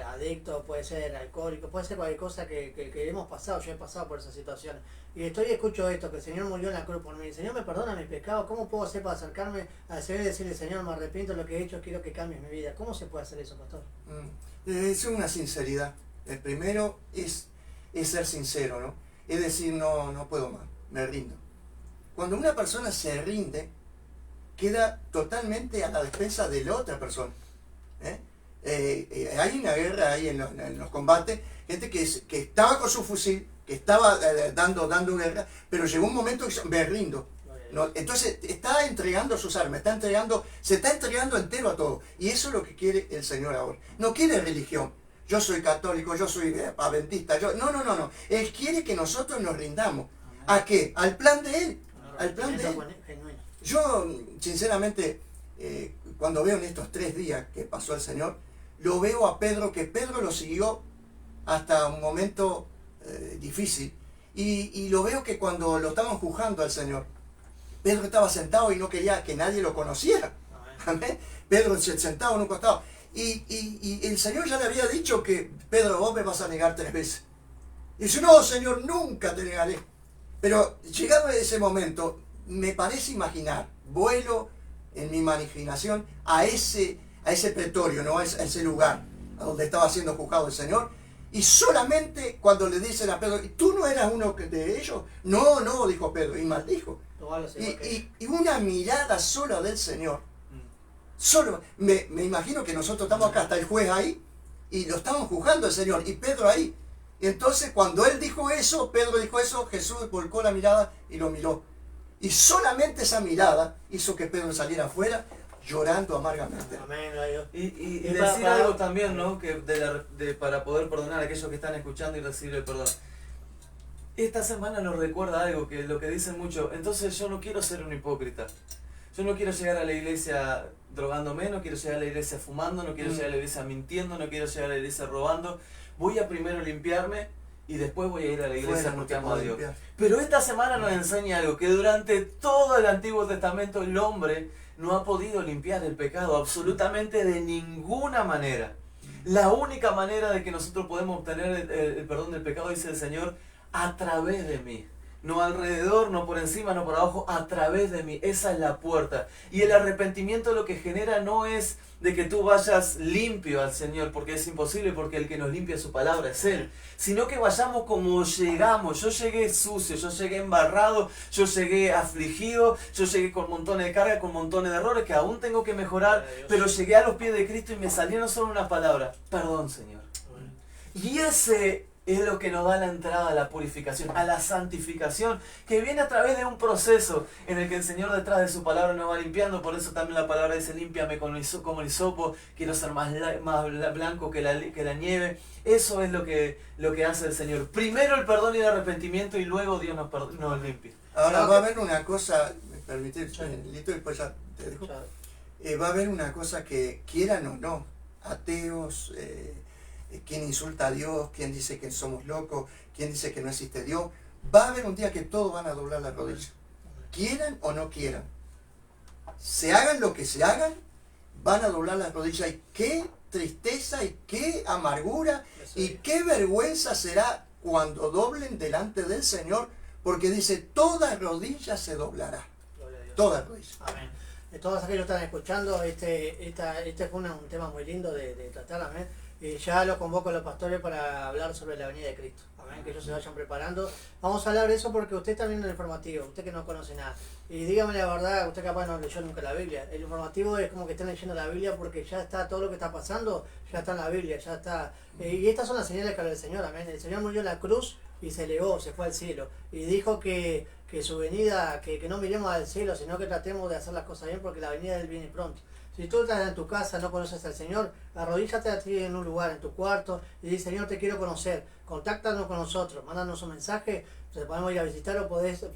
adicto, puede ser alcohólico, puede ser cualquier cosa que hemos pasado. Yo he pasado por esa situación. Y escucho esto, que el Señor murió en la cruz por mí. El Señor me perdona mis pecados. ¿Cómo puedo hacer para acercarme al Señor y decirle, Señor, me arrepiento de lo que he hecho, quiero que cambies mi vida? ¿Cómo se puede hacer eso, pastor? Es una sinceridad. El primero es ser sincero, ¿no? Es decir, no puedo más, me rindo. Cuando una persona se rinde, queda totalmente a la despensa de la otra persona. Hay una guerra ahí en los combates, gente que estaba con su fusil, que estaba dando guerra, pero llegó un momento que me rindo. ¿No? Entonces está entregando sus armas, se está entregando entero a todo. Y eso es lo que quiere el Señor ahora. No quiere religión. Yo soy católico, yo soy adventista. No. Él quiere que nosotros nos rindamos. ¿A qué? Al plan de Él. Al plan de Él. Yo, sinceramente, cuando veo en estos 3 días que pasó el Señor, lo veo a Pedro, que Pedro lo siguió hasta un momento difícil. Y lo veo que cuando lo estaban juzgando al Señor, Pedro estaba sentado y no quería que nadie lo conociera. Amén. Pedro sentado en un costado. Y el Señor ya le había dicho que, Pedro, vos me vas a negar 3 veces. Y dice, no, Señor, nunca te negaré. Pero llegado a ese momento, me parece imaginar, vuelo en mi imaginación a ese pretorio, ¿no? A ese lugar donde estaba siendo juzgado el Señor. Y solamente cuando le dicen a Pedro, ¿tú no eras uno de ellos? No, dijo Pedro, y maldijo. Y una mirada sola del Señor. Solo, me imagino que nosotros estamos acá, está el juez ahí, y lo estaban juzgando el Señor, y Pedro ahí. Y entonces cuando él dijo eso, Pedro dijo eso, Jesús volcó la mirada y lo miró. Y solamente esa mirada hizo que Pedro saliera afuera llorando amargamente. Amén. Y decir algo también, ¿no? Que para poder perdonar a aquellos que están escuchando y recibir el perdón. Esta semana nos recuerda algo, que lo que dicen mucho. Entonces yo no quiero ser un hipócrita. Yo no quiero llegar a la iglesia drogándome, no quiero llegar a la iglesia fumando, no quiero llegar a la iglesia mintiendo, no quiero llegar a la iglesia robando. Voy a primero limpiarme y después voy a ir a la iglesia porque amo a Dios. Pero esta semana nos enseña algo, que durante todo el Antiguo Testamento el hombre no ha podido limpiar el pecado absolutamente de ninguna manera. La única manera de que nosotros podemos obtener el perdón del pecado, dice el Señor, a través de mí. No alrededor, no por encima, no por abajo, a través de mí. Esa es la puerta. Y el arrepentimiento lo que genera no es de que tú vayas limpio al Señor, porque es imposible, porque el que nos limpia su palabra es Él, sino que vayamos como llegamos. Yo llegué sucio, yo llegué embarrado, yo llegué afligido, yo llegué con montones de carga, con montones de errores que aún tengo que mejorar, pero llegué a los pies de Cristo y me salieron solo una palabra: perdón, Señor. Y ese es lo que nos da la entrada a la purificación, a la santificación, que viene a través de un proceso en el que el Señor detrás de su palabra nos va limpiando. Por eso también la palabra dice: límpiame como el hisopo, quiero ser más blanco que la nieve. Eso es lo que hace el Señor. Primero el perdón y el arrepentimiento, y luego Dios nos limpia. Ahora va a haber una cosa, me permitís, Lito, y después ya te dejo. Va a haber una cosa que, quieran o no, ateos, quien insulta a Dios, quien dice que somos locos, quien dice que no existe Dios, va a haber un día que todos van a doblar la rodilla. Quieran o no quieran. Se hagan lo que se hagan, van a doblar las rodillas. Y qué tristeza y qué amargura y qué vergüenza será cuando doblen delante del Señor, porque dice, toda rodilla se doblará. Toda rodilla. Amén. De todos aquellos que están escuchando, este fue un tema muy lindo de tratar, amén. Ya lo convoco a los pastores para hablar sobre la venida de Cristo. Amén, que ellos se vayan preparando. Vamos a hablar de eso porque usted también es el informativo, usted que no conoce nada. Y dígame la verdad, usted capaz no leyó nunca la Biblia. El informativo es como que estén leyendo la Biblia porque ya está todo lo que está pasando, ya está en la Biblia, ya está. Y estas son las señales que habla el Señor, amén. El Señor murió en la cruz y se elevó, se fue al cielo. Y dijo que su venida, que no miremos al cielo, sino que tratemos de hacer las cosas bien porque la venida de Él viene pronto. Si tú estás en tu casa, no conoces al Señor, arrodíllate a ti en un lugar, en tu cuarto, y dice: Señor, te quiero conocer, contáctanos con nosotros, mándanos un mensaje, te podemos ir a visitar o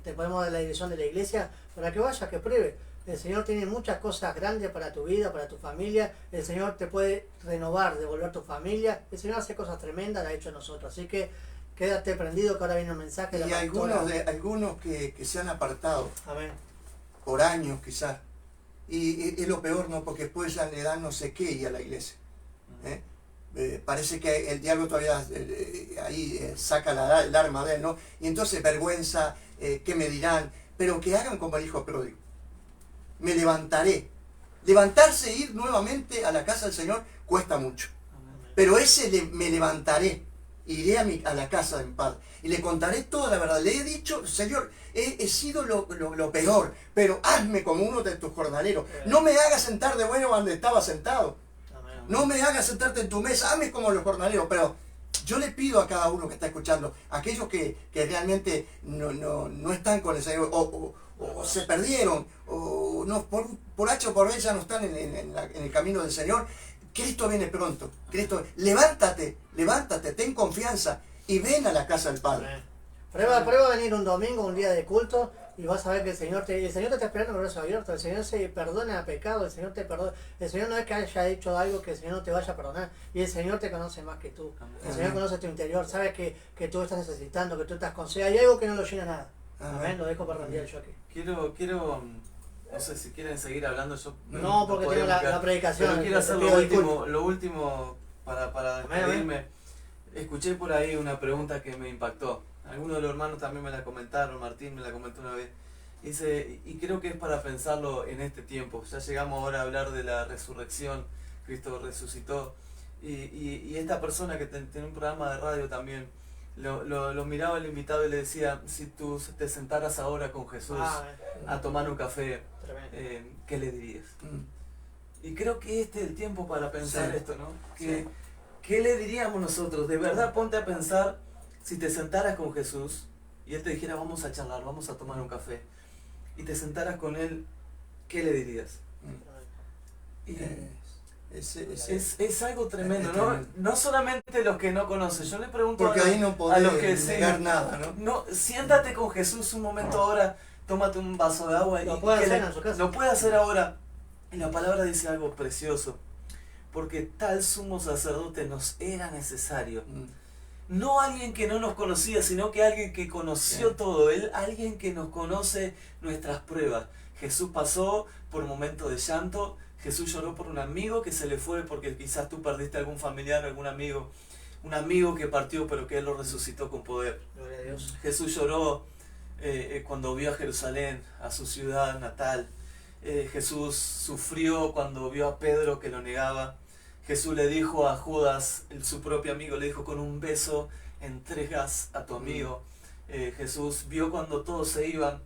te podemos dar la dirección de la iglesia para que vayas, que pruebe. El Señor tiene muchas cosas grandes para tu vida, para tu familia. El Señor te puede renovar, devolver tu familia. El Señor hace cosas tremendas, la ha hecho a nosotros. Así que quédate prendido, que ahora viene un mensaje. Y algunos que se han apartado. Amén. Por años quizás. Y es lo peor, ¿no? Porque después ya le dan no sé qué y a la iglesia. Parece que el diablo todavía ahí saca el arma de él, ¿no? Y entonces vergüenza, ¿qué me dirán? Pero que hagan como el hijo pródigo. Me levantaré. Levantarse e ir nuevamente a la casa del Señor cuesta mucho. Pero me levantaré. iré a la casa de mi padre y le contaré toda la verdad. Le he dicho, Señor, he sido lo peor, pero hazme como uno de tus jornaleros. No me hagas sentar de bueno donde estaba sentado. No me hagas sentarte en tu mesa, hazme como los jornaleros. Pero yo le pido a cada uno que está escuchando, aquellos que realmente no están con el Señor, o se perdieron, o no, por H o por B ya no están en el camino del Señor. Cristo viene pronto. Cristo, levántate, ten confianza y ven a la casa del Padre. Prueba a venir un domingo, un día de culto, y vas a ver que el Señor te está esperando con los brazos abiertos. El Señor se perdona pecado, el Señor te perdona. El Señor no es que haya hecho algo que el Señor no te vaya a perdonar. Y el Señor te conoce más que tú. El Señor conoce tu interior, sabe que tú estás necesitando, que tú estás con sed. Hay algo que no lo llena nada. Amén. Lo dejo para rendir yo aquí. Quiero, no sé si quieren seguir hablando. Yo no porque tengo la predicación. Pero quiero hacer lo último para despedirme. Escuché por ahí una pregunta que me impactó. Algunos de los hermanos también me la comentaron, Martín me la comentó una vez. Dice, y creo que es para pensarlo en este tiempo. Ya llegamos ahora a hablar de la resurrección. Cristo resucitó. Y esta persona que tiene un programa de radio también, lo miraba el invitado y le decía, si tú te sentaras ahora con Jesús a tomar un café, ¿qué le dirías? Y creo que este es el tiempo para pensar esto, ¿no? ¿Qué le diríamos nosotros? De verdad, ponte a pensar, si te sentaras con Jesús y Él te dijera, vamos a charlar, vamos a tomar un café, y te sentaras con Él, ¿qué le dirías? Y es algo tremendo, ¿no? No solamente los que no conocen, yo le pregunto porque ahí no a los que negar nada, ¿no? Siéntate con Jesús un momento ahora, tómate un vaso de agua. Lo puede hacer en su casa. Lo puede hacer ahora. Y la palabra dice algo precioso, porque tal sumo sacerdote nos era necesario. No alguien que no nos conocía, sino que alguien que conoció todo. Alguien que nos conoce nuestras pruebas. Jesús pasó por momentos de llanto. Jesús lloró por un amigo que se le fue porque quizás tú perdiste algún familiar, algún amigo. Un amigo que partió pero que Él lo resucitó con poder. Gloria a Dios. Jesús lloró cuando vio a Jerusalén, a su ciudad natal. Jesús sufrió cuando vio a Pedro que lo negaba. Jesús le dijo a Judas, su propio amigo, le dijo, con un beso entregas a tu amigo. Jesús vio cuando todos se iban.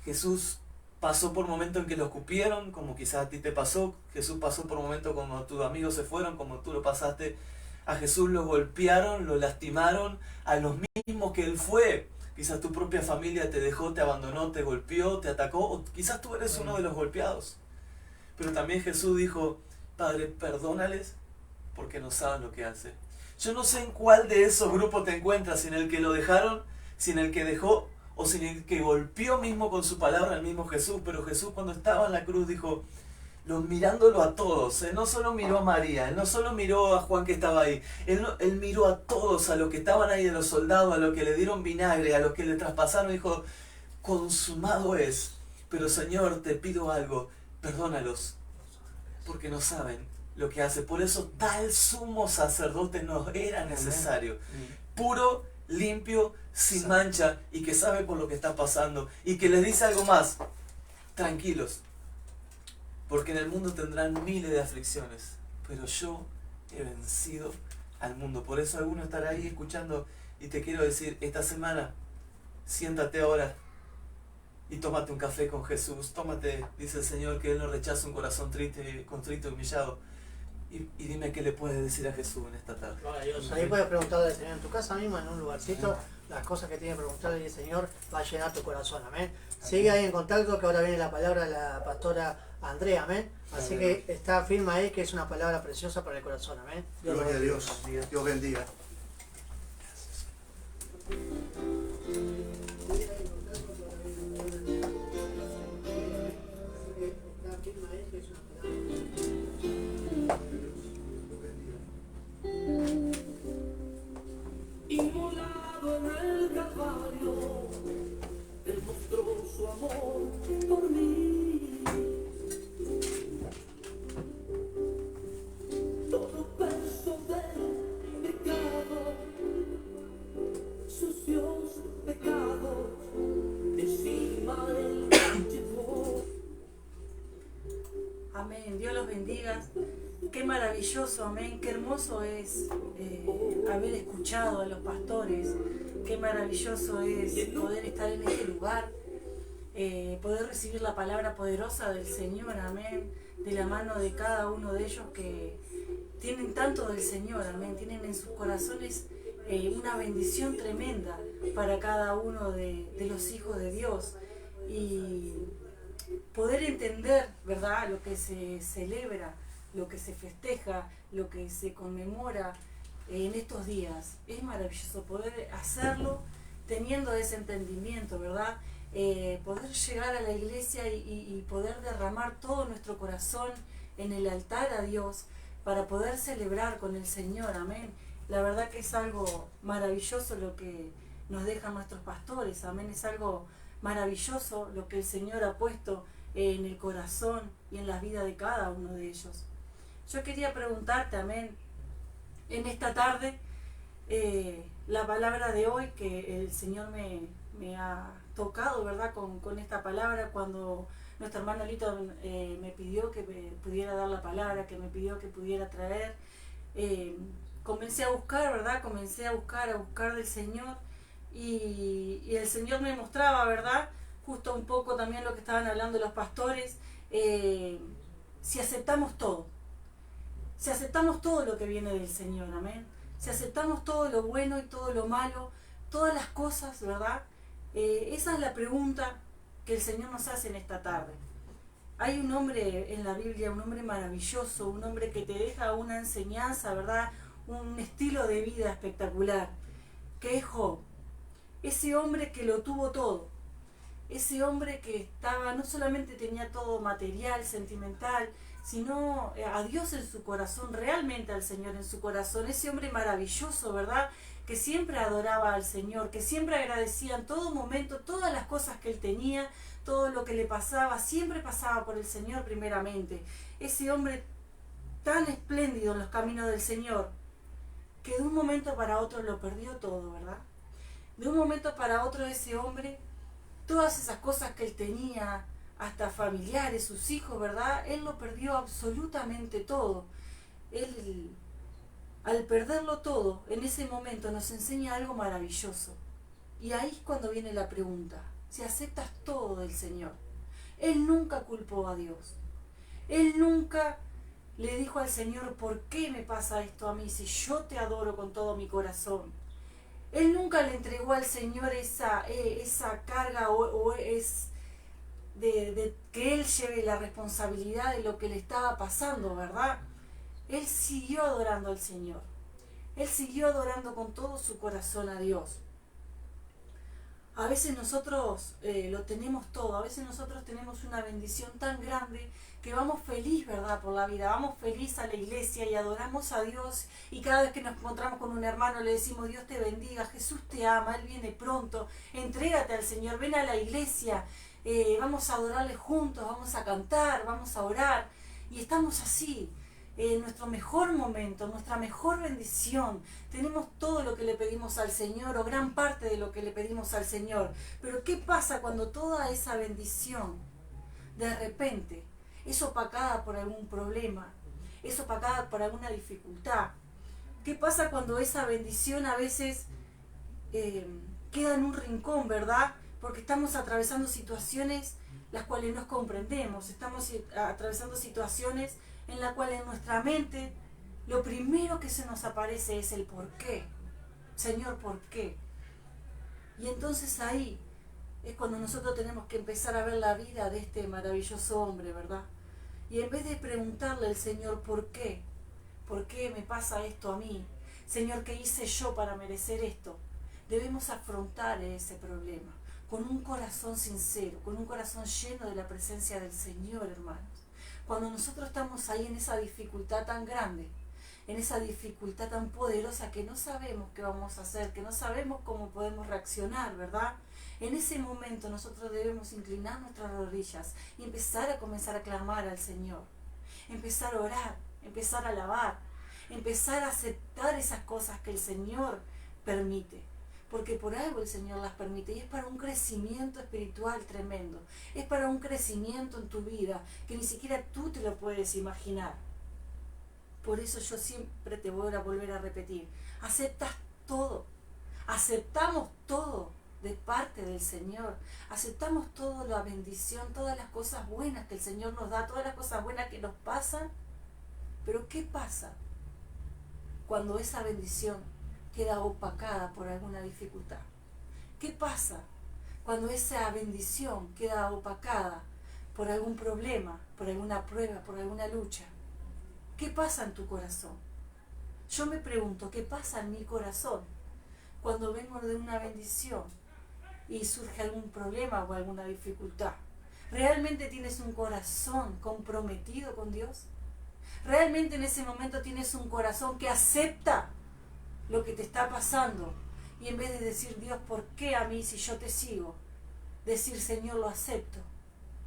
Jesús pasó por momentos en que lo escupieron, como quizás a ti te pasó. Jesús pasó por momentos cuando tus amigos se fueron, como tú lo pasaste. A Jesús lo golpearon, lo lastimaron, a los mismos que Él fue. Quizás tu propia familia te dejó, te abandonó, te golpeó, te atacó, o quizás tú eres uno de los golpeados. Pero también Jesús dijo, Padre, perdónales porque no saben lo que hacen. Yo no sé en cuál de esos grupos te encuentras, si en el que lo dejaron, si en el que dejó, o si en el que golpeó mismo con su palabra al mismo Jesús. Pero Jesús cuando estaba en la cruz dijo, mirándolo a todos, Él no solo miró a María, Él no solo miró a Juan que estaba ahí, Él miró a todos, a los que estaban ahí, de los soldados, a los que le dieron vinagre, a los que le traspasaron, dijo, consumado es, pero Señor, te pido algo, perdónalos, porque no saben lo que hace. Por eso tal sumo sacerdote nos era necesario, puro, limpio, sin mancha, y que sabe por lo que está pasando, y que les dice algo más, tranquilos, porque en el mundo tendrán miles de aflicciones, pero yo he vencido al mundo. Por eso alguno estará ahí escuchando, y te quiero decir, esta semana, siéntate ahora y tómate un café con Jesús. Tómate, dice el Señor, que Él no rechaza un corazón triste, contrito y humillado. Y dime qué le puedes decir a Jesús en esta tarde. Ahí puedes preguntarle al Señor en tu casa misma, en un lugarcito, las cosas que tienes que preguntarle, y el Señor va a llenar tu corazón. Amén. Sigue ahí en contacto, que ahora viene la palabra de la pastora Andrea. Amén. Así que está firme ahí, que es una palabra preciosa para el corazón. Amén. Gloria a Dios. Dios bendiga. Inmolado en el Calvario, Él mostró su amor por mí. Todo peso de pecado, sucios pecados, encima Él llevó. Amén. Dios los bendiga. Qué maravilloso, amén, qué hermoso es haber escuchado a los pastores, qué maravilloso es poder estar en este lugar, poder recibir la palabra poderosa del Señor, amén, de la mano de cada uno de ellos que tienen tanto del Señor, amén, tienen en sus corazones una bendición tremenda para cada uno de los hijos de Dios, y poder entender, ¿verdad?, lo que se celebra, lo que se festeja, lo que se conmemora en estos días. Es maravilloso poder hacerlo teniendo ese entendimiento, ¿verdad? Poder llegar a la iglesia y poder derramar todo nuestro corazón en el altar a Dios para poder celebrar con el Señor, amén. La verdad que es algo maravilloso lo que nos dejan nuestros pastores, amén. Es algo maravilloso lo que el Señor ha puesto en el corazón y en la vida de cada uno de ellos. Yo quería preguntarte, amén, en esta tarde, la palabra de hoy que el Señor me ha tocado, ¿verdad?, con esta palabra, cuando nuestro hermano Lito me pidió que me pudiera dar la palabra, que me pidió que pudiera traer, comencé a buscar, ¿verdad?, comencé a buscar del Señor, y el Señor me mostraba, ¿verdad?, justo un poco también lo que estaban hablando los pastores, si aceptamos todo lo que viene del Señor, amén, si aceptamos todo lo bueno y todo lo malo, todas las cosas, ¿verdad? Esa es la pregunta que el Señor nos hace en esta tarde. Hay un hombre en la Biblia, un hombre maravilloso, un hombre que te deja una enseñanza, ¿verdad?, un estilo de vida espectacular, que es Job. Ese hombre que lo tuvo todo, ese hombre que estaba, no solamente tenía todo material, sentimental, sino a Dios en su corazón, realmente al Señor en su corazón, ese hombre maravilloso, ¿verdad?, que siempre adoraba al Señor, que siempre agradecía en todo momento todas las cosas que él tenía, todo lo que le pasaba, siempre pasaba por el Señor primeramente. Ese hombre tan espléndido en los caminos del Señor, que de un momento para otro lo perdió todo, ¿verdad? De un momento para otro ese hombre, todas esas cosas que él tenía, hasta familiares, sus hijos, ¿verdad?, él lo perdió absolutamente todo. Él, al perderlo todo, en ese momento nos enseña algo maravilloso. Y ahí es cuando viene la pregunta, si aceptas todo del Señor. Él nunca culpó a Dios. Él nunca le dijo al Señor, ¿por qué me pasa esto a mí si yo te adoro con todo mi corazón? Él nunca le entregó al Señor esa carga o es de que Él lleve la responsabilidad de lo que le estaba pasando, ¿verdad? Él siguió adorando al Señor. Él siguió adorando con todo su corazón a Dios. A veces nosotros lo tenemos todo, a veces nosotros tenemos una bendición tan grande que vamos feliz, ¿verdad?, por la vida, vamos feliz a la iglesia y adoramos a Dios, y cada vez que nos encontramos con un hermano le decimos, Dios te bendiga, Jesús te ama, Él viene pronto, entrégate al Señor, ven a la iglesia, vamos a adorarle juntos, vamos a cantar, vamos a orar, y estamos así, en nuestro mejor momento, nuestra mejor bendición, tenemos todo lo que le pedimos al Señor, o gran parte de lo que le pedimos al Señor. Pero ¿qué pasa cuando toda esa bendición, de repente, es opacada por algún problema, es opacada por alguna dificultad? ¿Qué pasa cuando esa bendición a veces queda en un rincón, ¿verdad? Porque estamos atravesando situaciones las cuales no comprendemos, estamos atravesando situaciones en la cual en nuestra mente lo primero que se nos aparece es el por qué. Señor, ¿por qué? Y entonces ahí es cuando nosotros tenemos que empezar a ver la vida de este maravilloso hombre, ¿verdad? Y en vez de preguntarle al Señor, ¿por qué? ¿Por qué me pasa esto a mí? Señor, ¿qué hice yo para merecer esto? Debemos afrontar ese problema con un corazón sincero, con un corazón lleno de la presencia del Señor, hermanos. Cuando nosotros estamos ahí en esa dificultad tan grande, en esa dificultad tan poderosa que no sabemos qué vamos a hacer, que no sabemos cómo podemos reaccionar, ¿verdad? En ese momento nosotros debemos inclinar nuestras rodillas y empezar a comenzar a clamar al Señor, empezar a orar, empezar a alabar, empezar a aceptar esas cosas que el Señor permite. Porque por algo el Señor las permite, y es para un crecimiento espiritual tremendo, es para un crecimiento en tu vida que ni siquiera tú te lo puedes imaginar. Por eso yo siempre te voy a volver a repetir, aceptas todo, aceptamos todo de parte del Señor, aceptamos toda la bendición, todas las cosas buenas que el Señor nos da, todas las cosas buenas que nos pasan, pero ¿qué pasa cuando esa bendición queda opacada por alguna dificultad? ¿Qué pasa cuando esa bendición queda opacada por algún problema, por alguna prueba, por alguna lucha? ¿Qué pasa en tu corazón? Yo me pregunto, ¿qué pasa en mi corazón cuando vengo de una bendición y surge algún problema o alguna dificultad? ¿Realmente tienes un corazón comprometido con Dios? ¿Realmente en ese momento tienes un corazón que acepta lo que te está pasando? Y en vez de decir, Dios, ¿por qué a mí si yo te sigo? Decir, Señor, lo acepto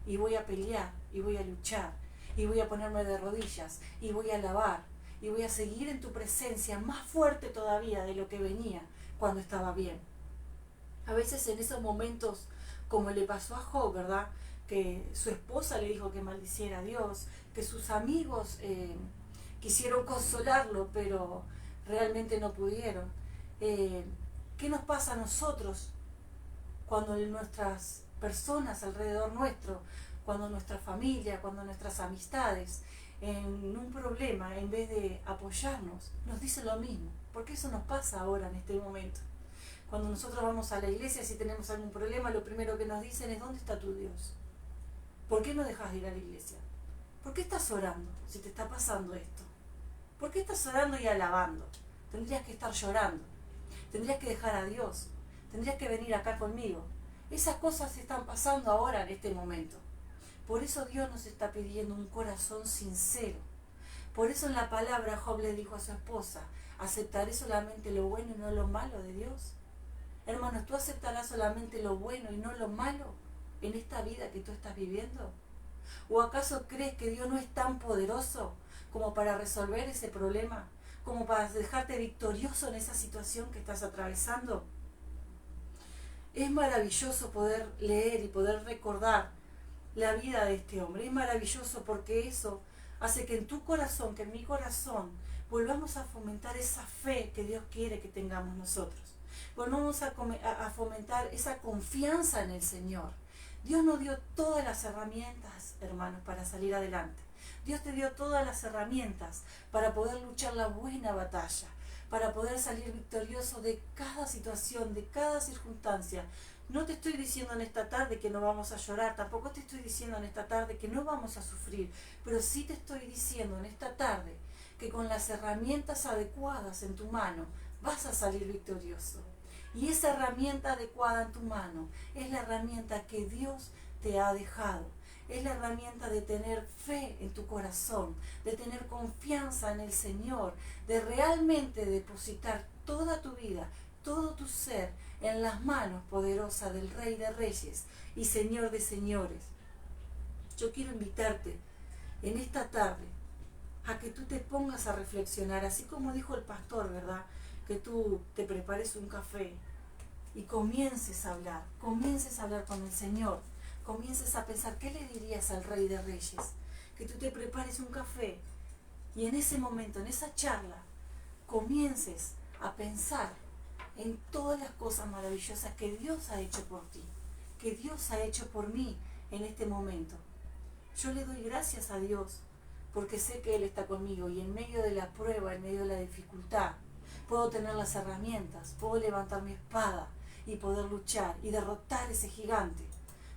y voy a pelear y voy a luchar y voy a ponerme de rodillas y voy a alabar y voy a seguir en tu presencia más fuerte todavía de lo que venía cuando estaba bien. A veces en esos momentos, como le pasó a Job, ¿verdad? Que su esposa le dijo que maldiciera a Dios, que sus amigos quisieron consolarlo, pero realmente no pudieron. ¿Qué nos pasa a nosotros cuando nuestras personas alrededor nuestro, cuando nuestra familia, cuando nuestras amistades, en un problema, en vez de apoyarnos, nos dicen lo mismo? Porque eso nos pasa ahora en este momento. Cuando nosotros vamos a la iglesia, si tenemos algún problema, lo primero que nos dicen es, ¿dónde está tu Dios? ¿Por qué no dejas de ir a la iglesia? ¿Por qué estás orando si te está pasando esto? ¿Por qué estás orando y alabando? Tendrías que estar llorando. Tendrías que dejar a Dios. Tendrías que venir acá conmigo. Esas cosas están pasando ahora en este momento. Por eso Dios nos está pidiendo un corazón sincero. Por eso en la palabra Job le dijo a su esposa, ¿aceptaré solamente lo bueno y no lo malo de Dios? Hermanos, ¿tú aceptarás solamente lo bueno y no lo malo en esta vida que tú estás viviendo? ¿O acaso crees que Dios no es tan poderoso como para resolver ese problema? ¿Como para dejarte victorioso en esa situación que estás atravesando? Es maravilloso poder leer y poder recordar la vida de este hombre. Es maravilloso porque eso hace que en tu corazón, que en mi corazón, volvamos a fomentar esa fe que Dios quiere que tengamos nosotros. Volvamos a fomentar esa confianza en el Señor. Dios nos dio todas las herramientas, hermanos, para salir adelante. Dios te dio todas las herramientas para poder luchar la buena batalla, para poder salir victorioso de cada situación, de cada circunstancia. No te estoy diciendo en esta tarde que no vamos a llorar, tampoco te estoy diciendo en esta tarde que no vamos a sufrir, pero sí te estoy diciendo en esta tarde que con las herramientas adecuadas en tu mano vas a salir victorioso. Y esa herramienta adecuada en tu mano es la herramienta que Dios te ha dejado. Es la herramienta de tener fe en tu corazón, de tener confianza en el Señor, de realmente depositar toda tu vida, todo tu ser en las manos poderosas del Rey de Reyes y Señor de Señores. Yo quiero invitarte en esta tarde a que tú te pongas a reflexionar, así como dijo el pastor, ¿verdad? Que tú te prepares un café y comiences a hablar con el Señor, comiences a pensar, ¿qué le dirías al Rey de Reyes? Que tú te prepares un café y en ese momento, en esa charla, comiences a pensar en todas las cosas maravillosas que Dios ha hecho por ti, que Dios ha hecho por mí en este momento. Yo le doy gracias a Dios porque sé que Él está conmigo y en medio de la prueba, en medio de la dificultad, puedo tener las herramientas, puedo levantar mi espada y poder luchar y derrotar ese gigante,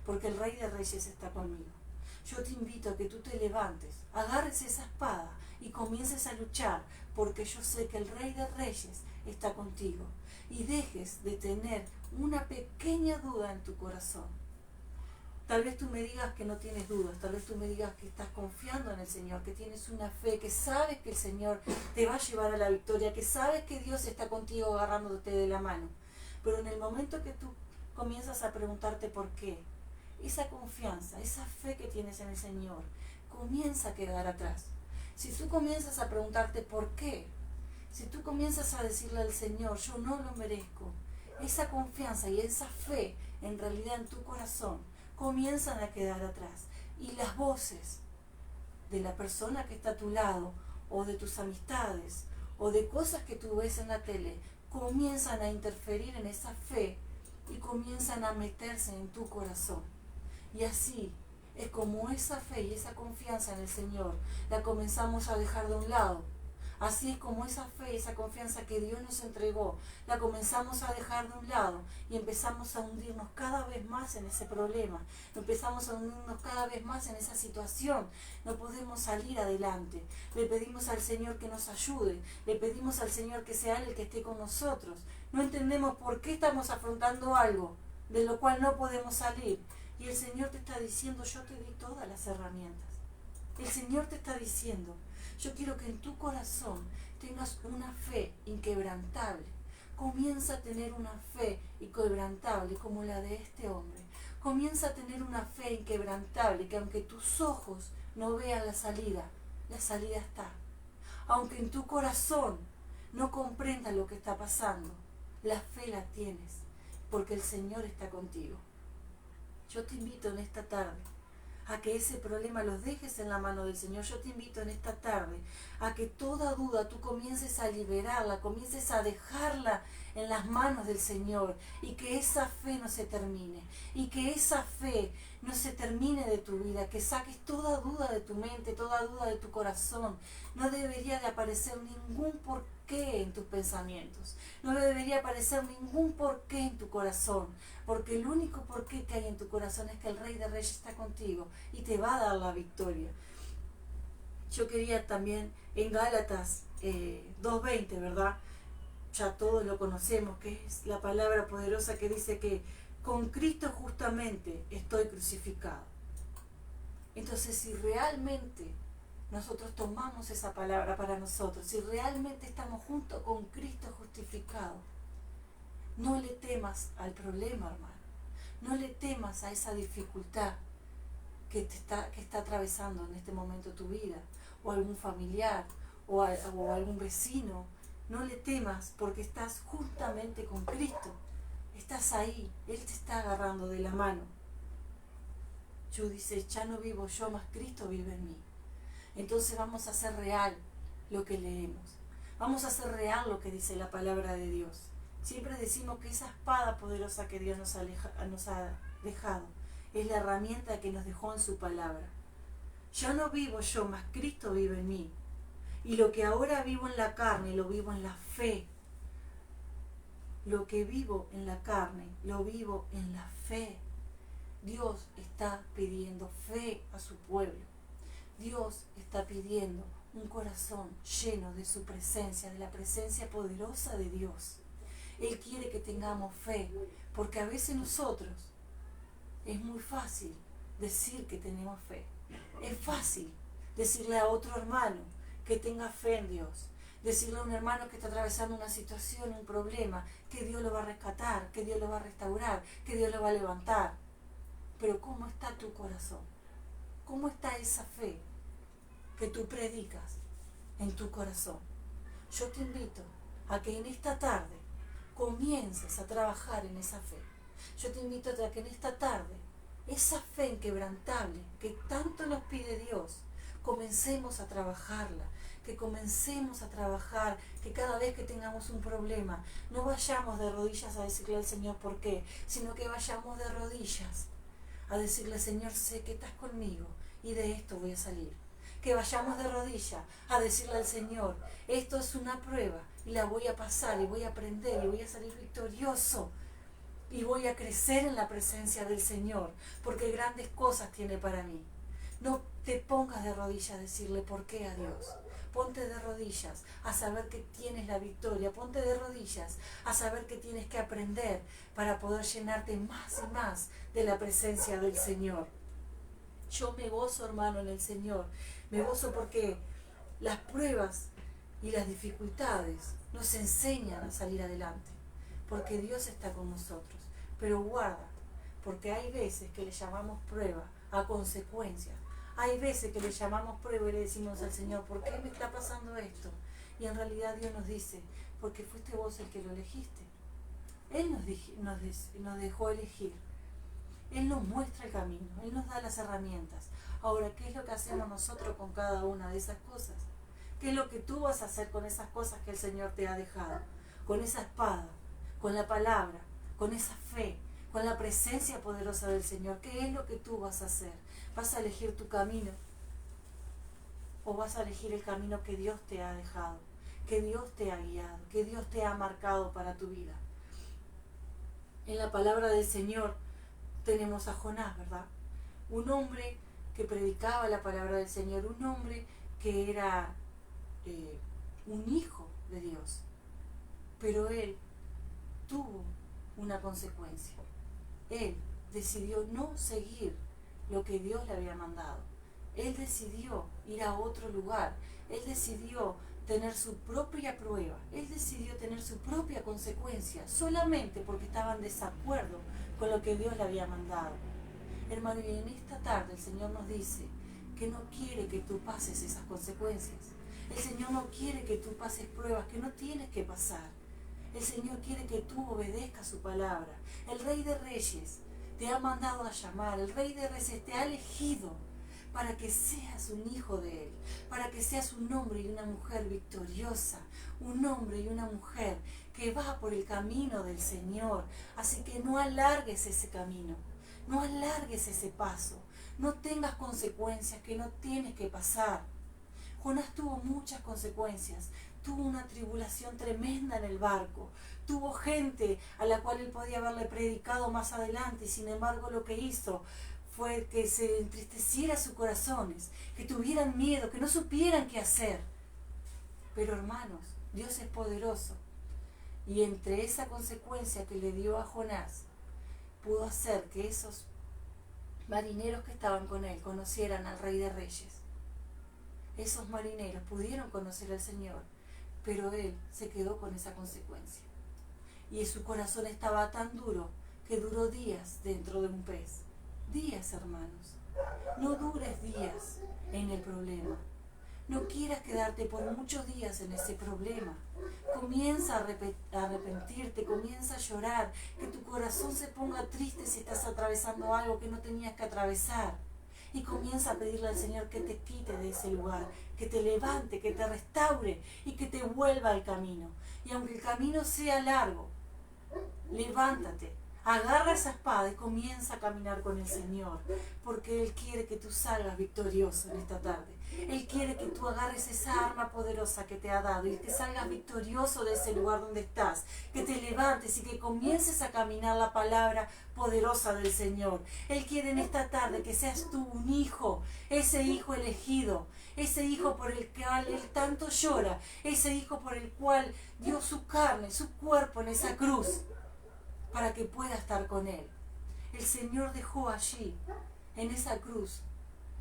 porque el Rey de Reyes está conmigo. Yo te invito a que tú te levantes, agarres esa espada y comiences a luchar, porque yo sé que el Rey de Reyes está contigo. Y dejes de tener una pequeña duda en tu corazón. Tal vez tú me digas que no tienes dudas, tal vez tú me digas que estás confiando en el Señor, que tienes una fe, que sabes que el Señor te va a llevar a la victoria, que sabes que Dios está contigo agarrándote de la mano. Pero en el momento que tú comienzas a preguntarte por qué, esa confianza, esa fe que tienes en el Señor, comienza a quedar atrás. Si tú comienzas a preguntarte por qué, si tú comienzas a decirle al Señor, yo no lo merezco, esa confianza y esa fe en realidad en tu corazón comienzan a quedar atrás. Y las voces de la persona que está a tu lado o de tus amistades, o de cosas que tú ves en la tele, comienzan a interferir en esa fe y comienzan a meterse en tu corazón. Y así es como esa fe y esa confianza en el Señor la comenzamos a dejar de un lado. Así es como esa fe y esa confianza que Dios nos entregó la comenzamos a dejar de un lado y empezamos a hundirnos cada vez más en ese problema, empezamos a hundirnos cada vez más en esa situación. No podemos salir adelante. Le pedimos al Señor que nos ayude, le pedimos al Señor que sea Él el que esté con nosotros. No entendemos por qué estamos afrontando algo de lo cual no podemos salir. Y el Señor te está diciendo, yo te di todas las herramientas. El Señor te está diciendo, yo quiero que en tu corazón tengas una fe inquebrantable. Comienza a tener una fe inquebrantable como la de este hombre. Comienza a tener una fe inquebrantable que aunque tus ojos no vean la salida está. Aunque en tu corazón no comprendas lo que está pasando, la fe la tienes porque el Señor está contigo. Yo te invito en esta tarde a que ese problema los dejes en la mano del Señor. Yo te invito en esta tarde a que toda duda tú comiences a liberarla, comiences a dejarla en las manos del Señor y que esa fe no se termine, y que esa fe no se termine de tu vida, que saques toda duda de tu mente, toda duda de tu corazón. No debería de aparecer ningún porqué en tus pensamientos, no debería aparecer ningún porqué en tu corazón, porque el único porqué que hay en tu corazón es que el Rey de Reyes está contigo y te va a dar la victoria. Yo quería también en Gálatas 2:20, ¿verdad? Ya todos lo conocemos, que es la palabra poderosa que dice que con Cristo justamente estoy crucificado. Entonces, si realmente nosotros tomamos esa palabra para nosotros, si realmente estamos junto con Cristo justificado, no le temas al problema, hermano. No le temas a esa dificultad que está atravesando en este momento tu vida, o algún familiar, o algún vecino. No le temas porque estás juntamente con Cristo. Estás ahí, Él te está agarrando de la mano. Yo dice, ya no vivo yo, más Cristo vive en mí. Entonces vamos a hacer real lo que leemos. Vamos a hacer real lo que dice la palabra de Dios. Siempre decimos que esa espada poderosa que Dios nos ha dejado es la herramienta que nos dejó en su palabra. Ya no vivo yo, más Cristo vive en mí. Y lo que ahora vivo en la carne, lo vivo en la fe. Lo que vivo en la carne, lo vivo en la fe. Dios está pidiendo fe a su pueblo. Dios está pidiendo un corazón lleno de su presencia, de la presencia poderosa de Dios. Él quiere que tengamos fe, porque a veces nosotros es muy fácil decir que tenemos fe. Es fácil decirle a otro hermano que tenga fe en Dios. Decirle a un hermano que está atravesando una situación, un problema, que Dios lo va a rescatar, que Dios lo va a restaurar, que Dios lo va a levantar. Pero ¿cómo está tu corazón? ¿Cómo está esa fe que tú predicas en tu corazón? Yo te invito a que en esta tarde comiences a trabajar en esa fe. Yo te invito a que en esta tarde, esa fe inquebrantable que tanto nos pide Dios, comencemos a trabajarla, que comencemos a trabajar, que cada vez que tengamos un problema, no vayamos de rodillas a decirle al Señor por qué, sino que vayamos de rodillas a decirle, Señor, sé que estás conmigo y de esto voy a salir. Que vayamos de rodillas a decirle al Señor, esto es una prueba y la voy a pasar y voy a aprender y voy a salir victorioso y voy a crecer en la presencia del Señor, porque grandes cosas tiene para mí. No te pongas de rodillas a decirle por qué a Dios. Ponte de rodillas a saber que tienes la victoria. Ponte de rodillas a saber que tienes que aprender para poder llenarte más y más de la presencia del Señor. Yo me gozo, hermano, en el Señor. Me gozo porque las pruebas y las dificultades nos enseñan a salir adelante. Porque Dios está con nosotros. Pero guarda, porque hay veces que le llamamos prueba a consecuencias. Hay veces que le llamamos prueba y le decimos al Señor, ¿por qué me está pasando esto? Y en realidad Dios nos dice, porque fuiste vos el que lo elegiste. Él nos dejó elegir. Él nos muestra el camino, Él nos da las herramientas. Ahora, ¿qué es lo que hacemos nosotros con cada una de esas cosas? ¿Qué es lo que tú vas a hacer con esas cosas que el Señor te ha dejado? Con esa espada, con la palabra, con esa fe, con la presencia poderosa del Señor. ¿Qué es lo que tú vas a hacer? ¿Vas a elegir tu camino? ¿O vas a elegir el camino que Dios te ha dejado? Que Dios te ha guiado, que Dios te ha marcado para tu vida. En la palabra del Señor tenemos a Jonás, ¿verdad? Un hombre que predicaba la palabra del Señor, un hombre que era un hijo de Dios, pero él tuvo una consecuencia. Él decidió no seguir lo que Dios le había mandado. Él decidió ir a otro lugar. Él decidió tener su propia prueba. Él decidió tener su propia consecuencia, solamente porque estaba en desacuerdo con lo que Dios le había mandado. Hermano, y en esta tarde el Señor nos dice que no quiere que tú pases esas consecuencias. El Señor no quiere que tú pases pruebas que no tienes que pasar. El Señor quiere que tú obedezcas su palabra. El Rey de Reyes te ha mandado a llamar. El Rey de Reyes te ha elegido para que seas un hijo de Él, para que seas un hombre y una mujer victoriosa, un hombre y una mujer que va por el camino del Señor. Así que no alargues ese camino, no alargues ese paso, no tengas consecuencias que no tienes que pasar. Jonás tuvo muchas consecuencias, tuvo una tribulación tremenda en el barco, tuvo gente a la cual él podía haberle predicado más adelante, y sin embargo lo que hizo fue que se entristeciera sus corazones, que tuvieran miedo, que no supieran qué hacer. Pero hermanos, Dios es poderoso, y entre esa consecuencia que le dio a Jonás, pudo hacer que esos marineros que estaban con él conocieran al Rey de Reyes. Esos marineros pudieron conocer al Señor, pero él se quedó con esa consecuencia. Y su corazón estaba tan duro que duró días dentro de un pez. Días, hermanos. No dures días en el problema. No quieras quedarte por muchos días en ese problema. Comienza a arrepentirte, comienza a llorar, que tu corazón se ponga triste si estás atravesando algo que no tenías que atravesar. Y comienza a pedirle al Señor que te quite de ese lugar, que te levante, que te restaure y que te vuelva al camino. Y aunque el camino sea largo, levántate, agarra esa espada y comienza a caminar con el Señor, porque Él quiere que tú salgas victorioso en esta tarde. Él quiere que tú agarres esa arma poderosa que te ha dado y que salgas victorioso de ese lugar donde estás, que te levantes y que comiences a caminar la palabra poderosa del Señor. Él quiere en esta tarde que seas tú un hijo, ese hijo elegido, ese hijo por el cual Él tanto llora, ese hijo por el cual dio su carne, su cuerpo en esa cruz, para que pueda estar con Él. El Señor dejó allí, en esa cruz.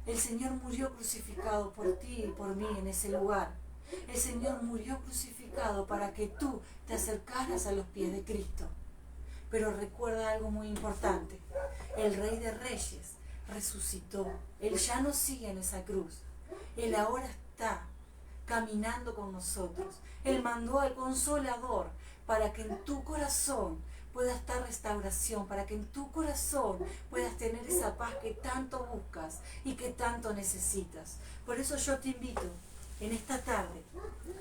El Señor murió crucificado por ti y por mí en ese lugar. El Señor murió crucificado para que tú te acercaras a los pies de Cristo. Pero recuerda algo muy importante. El Rey de Reyes resucitó. Él ya no sigue en esa cruz. Él ahora está caminando con nosotros. Él mandó al Consolador para que en tu corazón pueda estar restauración, para que en tu corazón puedas tener esa paz que tanto buscas y que tanto necesitas. Por eso yo te invito en esta tarde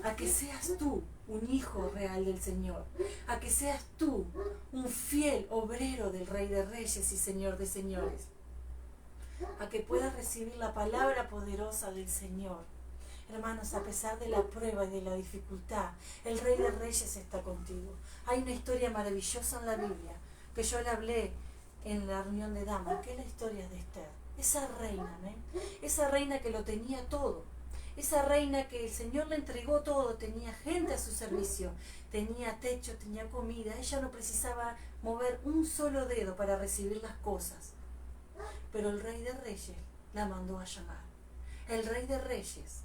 a que seas tú un hijo real del Señor, a que seas tú un fiel obrero del Rey de Reyes y Señor de Señores, a que puedas recibir la palabra poderosa del Señor. Hermanos, a pesar de la prueba y de la dificultad, el Rey de Reyes está contigo. Hay una historia maravillosa en la Biblia, que yo la hablé en la reunión de damas, que es la historia de Esther. Esa reina, esa reina que lo tenía todo, esa reina que el Señor le entregó todo, tenía gente a su servicio, tenía techo, tenía comida, ella no precisaba mover un solo dedo para recibir las cosas. Pero el Rey de Reyes la mandó a llamar. El Rey de Reyes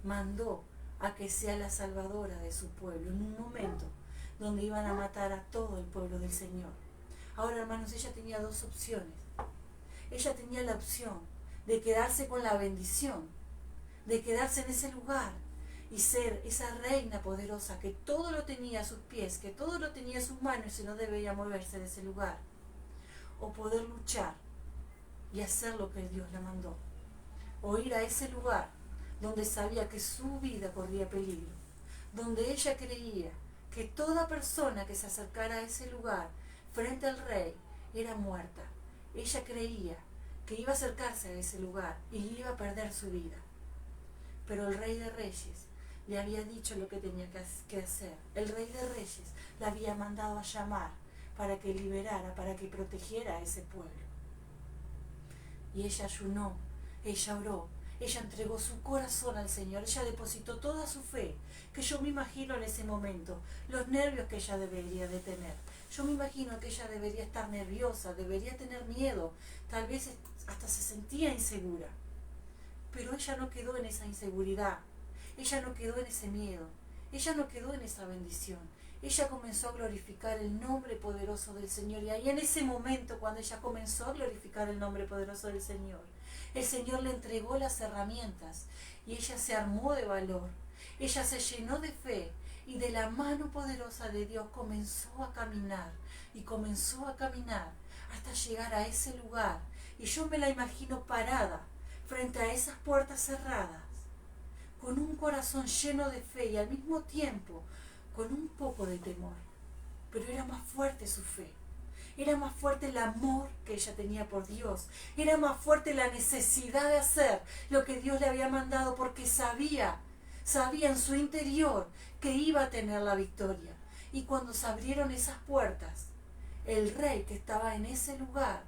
mandó a que sea la salvadora de su pueblo en un momento donde iban a matar a todo el pueblo del Señor. Ahora, hermanos, ella tenía dos opciones. Ella tenía la opción de quedarse con la bendición, de quedarse en ese lugar y ser esa reina poderosa que todo lo tenía a sus pies, que todo lo tenía a sus manos y no debía moverse de ese lugar. O poder luchar y hacer lo que Dios le mandó. O ir a ese lugar donde sabía que su vida corría peligro, donde ella creía que toda persona que se acercara a ese lugar frente al rey era muerta. Ella creía que iba a acercarse a ese lugar y iba a perder su vida. Pero el Rey de Reyes le había dicho lo que tenía que hacer. El Rey de Reyes la había mandado a llamar para que liberara, para que protegiera a ese pueblo. Y ella ayunó, ella oró, ella entregó su corazón al Señor, ella depositó toda su fe, que yo me imagino en ese momento, los nervios que ella debería de tener. Yo me imagino que ella debería estar nerviosa, debería tener miedo, tal vez hasta se sentía insegura. Pero ella no quedó en esa inseguridad, ella no quedó en ese miedo, ella no quedó en esa bendición. Ella comenzó a glorificar el nombre poderoso del Señor. Y ahí en ese momento, cuando ella comenzó a glorificar el nombre poderoso del Señor, el Señor le entregó las herramientas y ella se armó de valor. Ella se llenó de fe y de la mano poderosa de Dios comenzó a caminar y comenzó a caminar hasta llegar a ese lugar. Y yo me la imagino parada frente a esas puertas cerradas, con un corazón lleno de fe y al mismo tiempo con un poco de temor. Pero era más fuerte su fe, era más fuerte el amor que ella tenía por Dios, era más fuerte la necesidad de hacer lo que Dios le había mandado, porque sabía en su interior que iba a tener la victoria. Y cuando se abrieron esas puertas, el rey que estaba en ese lugar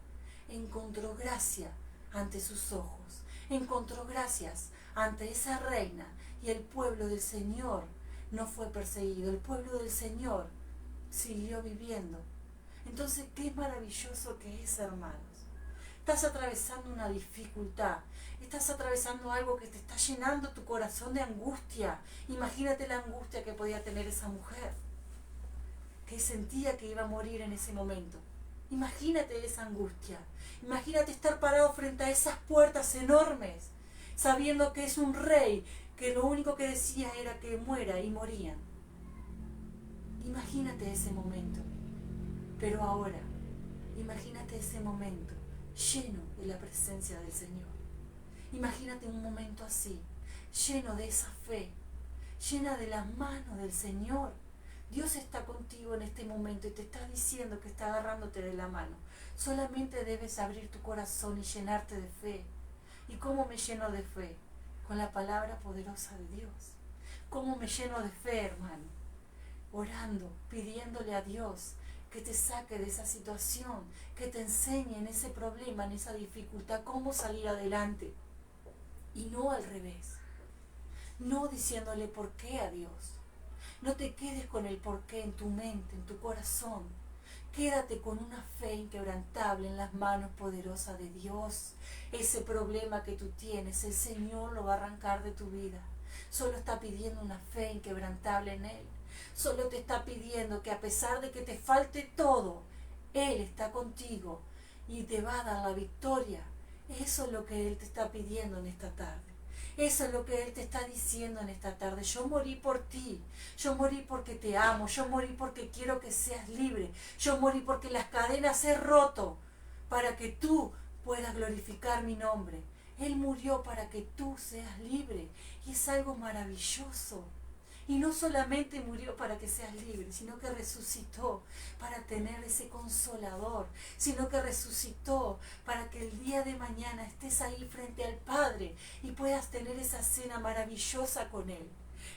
encontró gracia ante sus ojos, encontró gracias ante esa reina, y el pueblo del Señor no fue perseguido, el pueblo del Señor siguió viviendo. Entonces, qué maravilloso que es, hermanos. Estás atravesando una dificultad, estás atravesando algo que te está llenando tu corazón de angustia. Imagínate la angustia que podía tener esa mujer, que sentía que iba a morir en ese momento. Imagínate esa angustia, imagínate estar parado frente a esas puertas enormes, sabiendo que es un rey que lo único que decía era que muera, y morían. Imagínate ese momento. Pero ahora, imagínate ese momento lleno de la presencia del Señor. Imagínate un momento así, lleno de esa fe, llena de las manos del Señor. Dios está contigo en este momento y te está diciendo que está agarrándote de la mano. Solamente debes abrir tu corazón y llenarte de fe. ¿Y cómo me lleno de fe? Con la palabra poderosa de Dios. ¿Cómo me lleno de fe, hermano? Orando, pidiéndole a Dios que te saque de esa situación, que te enseñe en ese problema, en esa dificultad, cómo salir adelante. Y no al revés. No diciéndole por qué a Dios. No te quedes con el por qué en tu mente, en tu corazón. Quédate con una fe inquebrantable en las manos poderosas de Dios. Ese problema que tú tienes, el Señor lo va a arrancar de tu vida. Solo está pidiendo una fe inquebrantable en Él. Solo te está pidiendo que, a pesar de que te falte todo, Él está contigo y te va a dar la victoria. Eso es lo que Él te está pidiendo en esta tarde. Eso es lo que Él te está diciendo en esta tarde. Yo morí por ti, yo morí porque te amo, yo morí porque quiero que seas libre, yo morí porque las cadenas he roto para que tú puedas glorificar mi nombre. Él murió para que tú seas libre, y es algo maravilloso. Y no solamente murió para que seas libre, sino que resucitó para tener ese consolador, sino que resucitó para que el día de mañana estés ahí frente al Padre y puedas tener esa cena maravillosa con Él.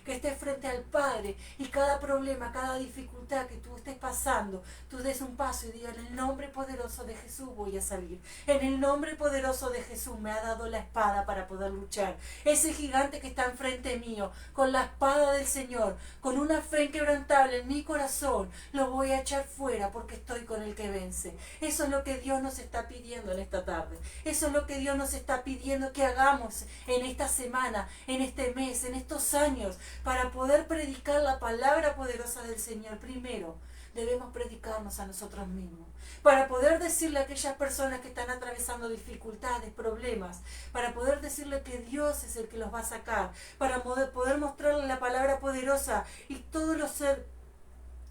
Que estés frente al Padre y cada problema, cada dificultad que tú estés pasando, tú des un paso y digas: en el nombre poderoso de Jesús voy a salir. En el nombre poderoso de Jesús me ha dado la espada para poder luchar. Ese gigante que está enfrente mío, con la espada del Señor, con una fe inquebrantable en mi corazón, lo voy a echar fuera porque estoy con el que vence. Eso es lo que Dios nos está pidiendo en esta tarde. Eso es lo que Dios nos está pidiendo que hagamos en esta semana, en este mes, en estos años, para poder predicar la palabra poderosa del Señor. Primero debemos predicarnos a nosotros mismos, para poder decirle a aquellas personas que están atravesando dificultades, problemas, para poder decirle que Dios es el que los va a sacar, para poder mostrarle la palabra poderosa y todos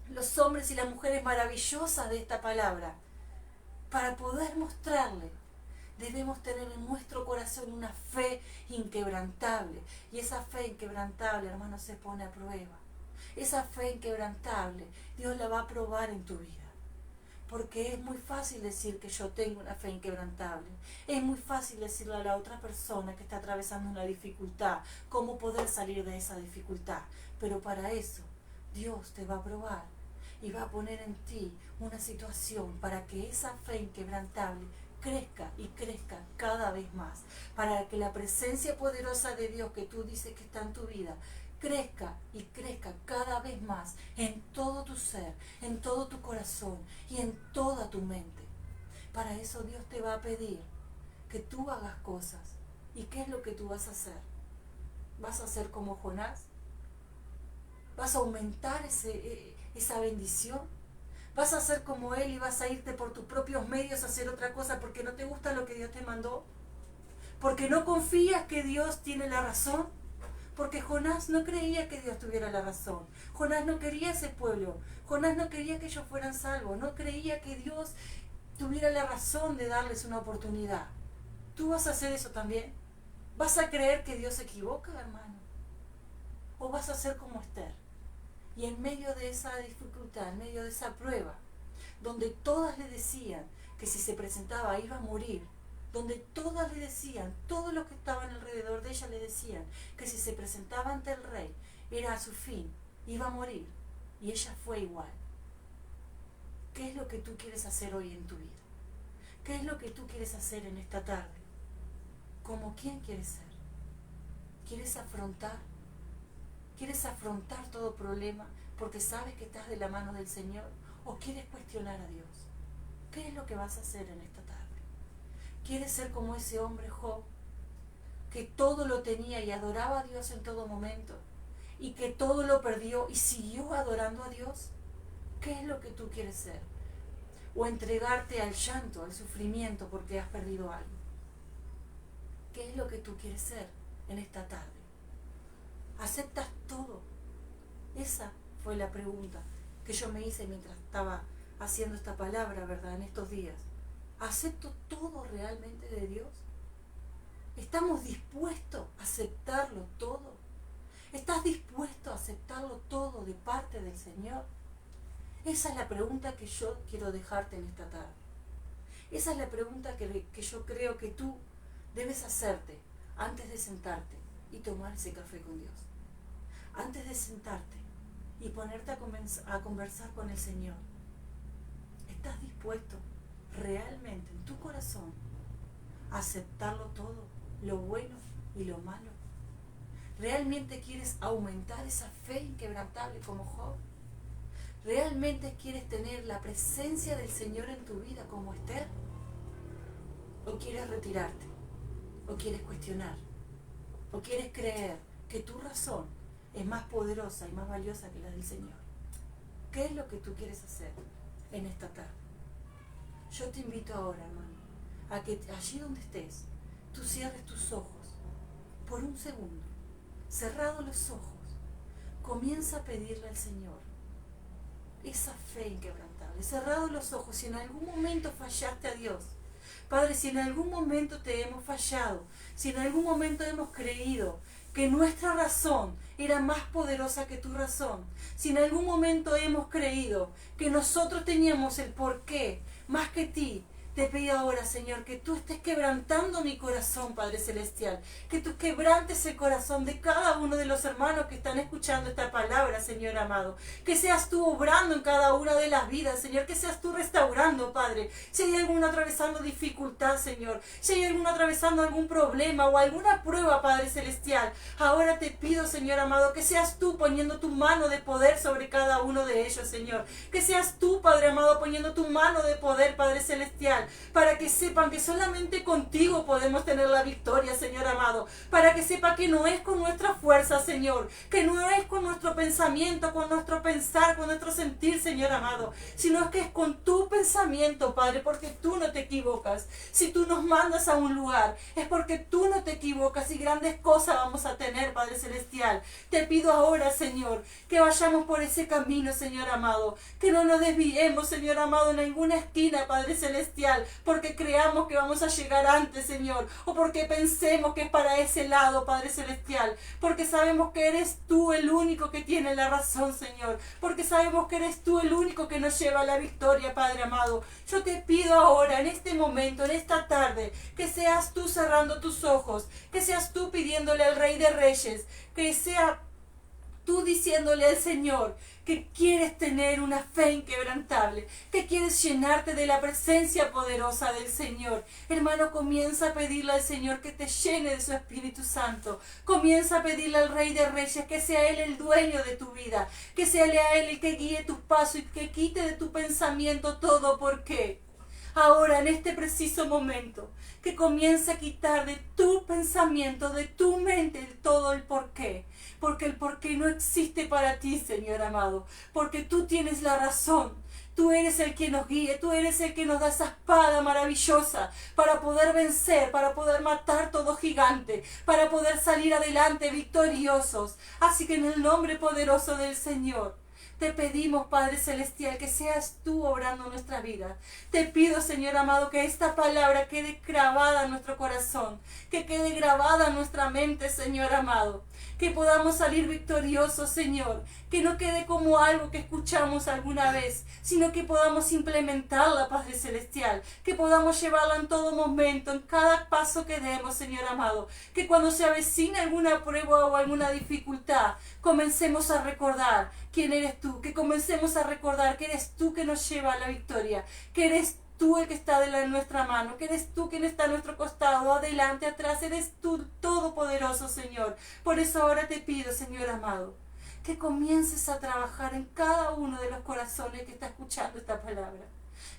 los hombres y las mujeres maravillosas de esta palabra, para poder mostrarle Debemos tener en nuestro corazón una fe inquebrantable. Y esa fe inquebrantable, hermano, se pone a prueba. Esa fe inquebrantable, Dios la va a probar en tu vida. Porque es muy fácil decir que yo tengo una fe inquebrantable. Es muy fácil decirle a la otra persona que está atravesando una dificultad cómo poder salir de esa dificultad. Pero para eso, Dios te va a probar y va a poner en ti una situación para que esa fe inquebrantable crezca y crezca cada vez más. Para que la presencia poderosa de Dios que tú dices que está en tu vida crezca y crezca cada vez más en todo tu ser, en todo tu corazón y en toda tu mente. Para eso Dios te va a pedir que tú hagas cosas. ¿Y qué es lo que tú vas a hacer? ¿Vas a ser como Jonás? ¿Vas a aumentar esa bendición? ¿Vas a ser como él y vas a irte por tus propios medios a hacer otra cosa porque no te gusta lo que Dios te mandó? ¿Porque no confías que Dios tiene la razón? Porque Jonás no creía que Dios tuviera la razón. Jonás no quería ese pueblo. Jonás no quería que ellos fueran salvos. No creía que Dios tuviera la razón de darles una oportunidad. ¿Tú vas a hacer eso también? ¿Vas a creer que Dios se equivoca, hermano? ¿O vas a ser como Esther? Y en medio de esa dificultad, en medio de esa prueba, donde todas le decían que si se presentaba iba a morir, donde todas le decían, todos los que estaban alrededor de ella le decían que si se presentaba ante el rey era a su fin, iba a morir, y ella fue igual. ¿Qué es lo que tú quieres hacer hoy en tu vida? ¿Qué es lo que tú quieres hacer en esta tarde? ¿Cómo quién quieres ser? ¿Quieres afrontar? ¿Quieres afrontar todo problema porque sabes que estás de la mano del Señor? ¿O quieres cuestionar a Dios? ¿Qué es lo que vas a hacer en esta tarde? ¿Quieres ser como ese hombre Job, que todo lo tenía y adoraba a Dios en todo momento, y que todo lo perdió y siguió adorando a Dios? ¿Qué es lo que tú quieres ser? ¿O entregarte al llanto, al sufrimiento porque has perdido algo? ¿Qué es lo que tú quieres ser en esta tarde? ¿Aceptas todo? Esa fue la pregunta que yo me hice mientras estaba haciendo esta palabra, ¿verdad? En estos días. ¿Acepto todo realmente de Dios? ¿Estamos dispuestos a aceptarlo todo? ¿Estás dispuesto a aceptarlo todo de parte del Señor? Esa es la pregunta que yo quiero dejarte en esta tarde. Esa es la pregunta que yo creo que tú debes hacerte antes de sentarte y tomar ese café con Dios. Antes de sentarte y ponerte a conversar con el Señor. ¿Estás dispuesto realmente en tu corazón a aceptarlo todo, lo bueno y lo malo? ¿Realmente quieres aumentar esa fe inquebrantable como Job? ¿Realmente quieres tener la presencia del Señor en tu vida como Esther? ¿O quieres retirarte? ¿O quieres cuestionar? ¿O quieres creer que tu razón es más poderosa y más valiosa que la del Señor? ¿Qué es lo que tú quieres hacer en esta tarde? Yo te invito ahora, hermano, a que allí donde estés, tú cierres tus ojos por un segundo. Cerrados los ojos, comienza a pedirle al Señor esa fe inquebrantable. Cerrados los ojos, si en algún momento fallaste a Dios, Padre, si en algún momento te hemos fallado, si en algún momento hemos creído que nuestra razón era más poderosa que tu razón, si en algún momento hemos creído que nosotros teníamos el porqué más que ti, te pido ahora, Señor, que tú estés quebrantando mi corazón, Padre Celestial. Que tú quebrantes el corazón de cada uno de los hermanos que están escuchando esta palabra, Señor amado. Que seas tú obrando en cada una de las vidas, Señor. Que seas tú restaurando, Padre. Si hay alguno atravesando dificultad, Señor. Si hay alguno atravesando algún problema o alguna prueba, Padre Celestial. Ahora te pido, Señor amado, que seas tú poniendo tu mano de poder sobre cada uno de ellos, Señor. Que seas tú, Padre amado, poniendo tu mano de poder, Padre Celestial. Para que sepan que solamente contigo podemos tener la victoria, Señor amado. Para que sepan que no es con nuestra fuerza, Señor. Que no es con nuestro pensamiento, con nuestro pensar, con nuestro sentir, Señor amado. Sino que es con tu pensamiento, Padre, porque tú no te equivocas. Si tú nos mandas a un lugar, es porque tú no te equivocas y grandes cosas vamos a tener, Padre Celestial. Te pido ahora, Señor, que vayamos por ese camino, Señor amado. Que no nos desviemos, Señor amado, en ninguna esquina, Padre Celestial. Celestial, porque creamos que vamos a llegar antes, Señor, o porque pensemos que es para ese lado, Padre Celestial, porque sabemos que eres tú el único que tiene la razón, Señor, porque sabemos que eres tú el único que nos lleva a la victoria, Padre amado. Yo te pido ahora, en este momento, en esta tarde, que seas tú cerrando tus ojos, que seas tú pidiéndole al Rey de Reyes, que sea tú diciéndole al Señor que quieres tener una fe inquebrantable, que quieres llenarte de la presencia poderosa del Señor. Hermano, comienza a pedirle al Señor que te llene de su Espíritu Santo. Comienza a pedirle al Rey de Reyes que sea Él el dueño de tu vida, que sea a Él el que guíe tus pasos y que quite de tu pensamiento todo por qué. Ahora, en este preciso momento, que comience a quitar de tu pensamiento, de tu mente, todo el porqué. Porque el porqué no existe para ti, Señor amado. Porque tú tienes la razón. Tú eres el que nos guía, tú eres el que nos da esa espada maravillosa para poder vencer, para poder matar todo gigante, para poder salir adelante victoriosos. Así que en el nombre poderoso del Señor, te pedimos, Padre Celestial, que seas tú obrando nuestra vida. Te pido, Señor amado, que esta palabra quede grabada en nuestro corazón, que quede grabada en nuestra mente, Señor amado. Que podamos salir victoriosos, Señor. Que no quede como algo que escuchamos alguna vez, sino que podamos implementarla, Padre Celestial. Que podamos llevarla en todo momento, en cada paso que demos, Señor amado. Que cuando se avecine alguna prueba o alguna dificultad, comencemos a recordar quién eres tú. Que comencemos a recordar que eres tú que nos lleva a la victoria. Que eres tú el que está de nuestra mano, que eres tú quien está a nuestro costado, adelante, atrás, eres tú todopoderoso, Señor. Por eso ahora te pido, Señor amado, que comiences a trabajar en cada uno de los corazones que está escuchando esta palabra.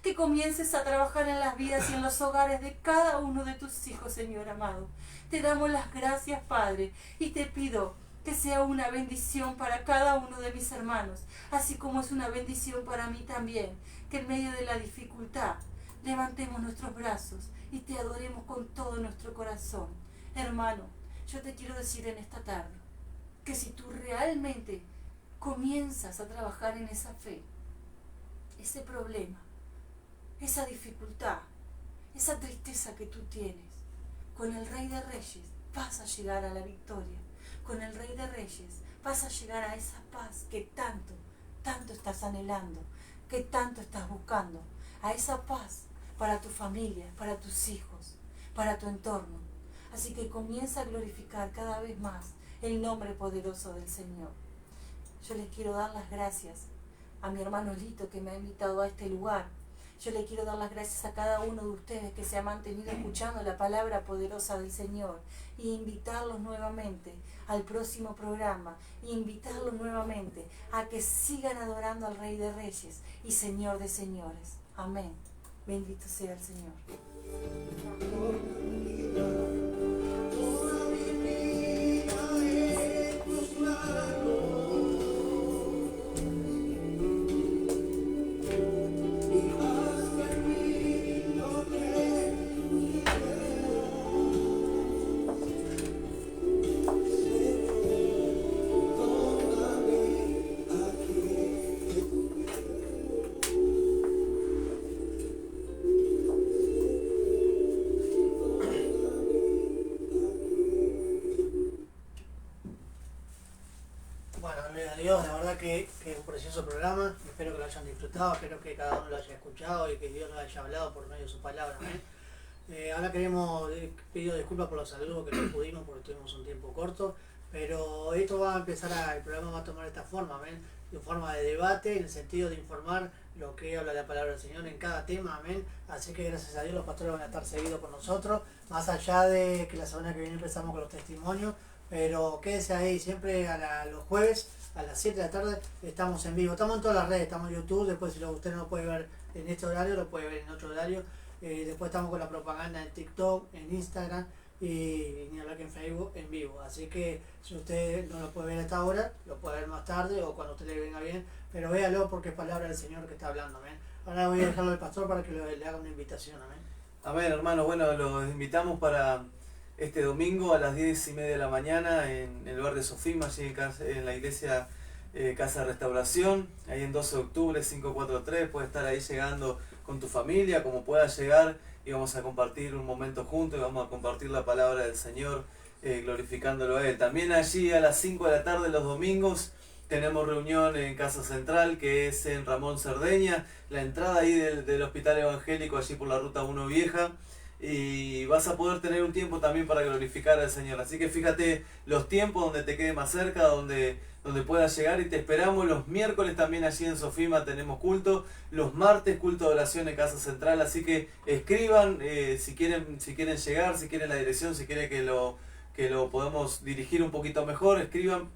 Que comiences a trabajar en las vidas y en los hogares de cada uno de tus hijos, Señor amado. Te damos las gracias, Padre, y te pido que sea una bendición para cada uno de mis hermanos, así como es una bendición para mí también, que en medio de la dificultad levantemos nuestros brazos y te adoremos con todo nuestro corazón. Hermano, yo te quiero decir en esta tarde que si tú realmente comienzas a trabajar en esa fe, ese problema, esa dificultad, esa tristeza que tú tienes, con el Rey de Reyes vas a llegar a la victoria. Con el Rey de Reyes vas a llegar a esa paz que tanto, tanto estás anhelando, que tanto estás buscando, a esa paz para tu familia, para tus hijos, para tu entorno. Así que comienza a glorificar cada vez más el nombre poderoso del Señor. Yo les quiero dar las gracias a mi hermano Lito que me ha invitado a este lugar. Yo le quiero dar las gracias a cada uno de ustedes que se ha mantenido escuchando la palabra poderosa del Señor y invitarlos nuevamente al próximo programa, e invitarlos nuevamente a que sigan adorando al Rey de Reyes y Señor de Señores. Amén. Bendito sea el Señor. Dios, la verdad que es un precioso programa, espero que lo hayan disfrutado, espero que cada uno lo haya escuchado y que Dios nos haya hablado por medio de su palabra. Ahora queremos pedir disculpas por los saludos que no pudimos porque tuvimos un tiempo corto, pero esto va a empezar, el programa va a tomar esta forma, de forma de debate, en el sentido de informar lo que habla la palabra del Señor en cada tema, amén. Así que gracias a Dios los pastores van a estar seguidos con nosotros, más allá de que la semana que viene empezamos con los testimonios, pero quédese ahí, siempre los jueves a las 7 de la tarde estamos en vivo, estamos en todas las redes, estamos en YouTube, después si usted no lo puede ver en este horario, lo puede ver en otro horario, después estamos con la propaganda en TikTok, en Instagram y ni hablar que en Facebook en vivo, así que si usted no lo puede ver a esta hora, lo puede ver más tarde o cuando a usted le venga bien, pero véalo porque es palabra del Señor que está hablando, amén. Ahora voy a dejarlo al pastor para que le haga una invitación, amén. Amén, hermano, bueno, los invitamos para este domingo a las 10:30 de la mañana en el barrio Sofima, allí en la iglesia Casa de Restauración, ahí en 12 de octubre, 543, puede estar ahí llegando con tu familia, como puedas llegar, y vamos a compartir un momento juntos y vamos a compartir la palabra del Señor, glorificándolo a Él. También allí a las 5 de la tarde los domingos tenemos reunión en Casa Central, que es en Ramón Cerdeña, la entrada ahí del Hospital Evangélico, allí por la Ruta 1 Vieja, y vas a poder tener un tiempo también para glorificar al Señor. Así que fíjate los tiempos donde te quede más cerca, donde puedas llegar, y te esperamos. Los miércoles también allí en Sofima tenemos culto, los martes culto de oración en Casa Central, así que escriban si quieren llegar, si quieren la dirección, si quieren que lo podamos dirigir un poquito mejor, escriban,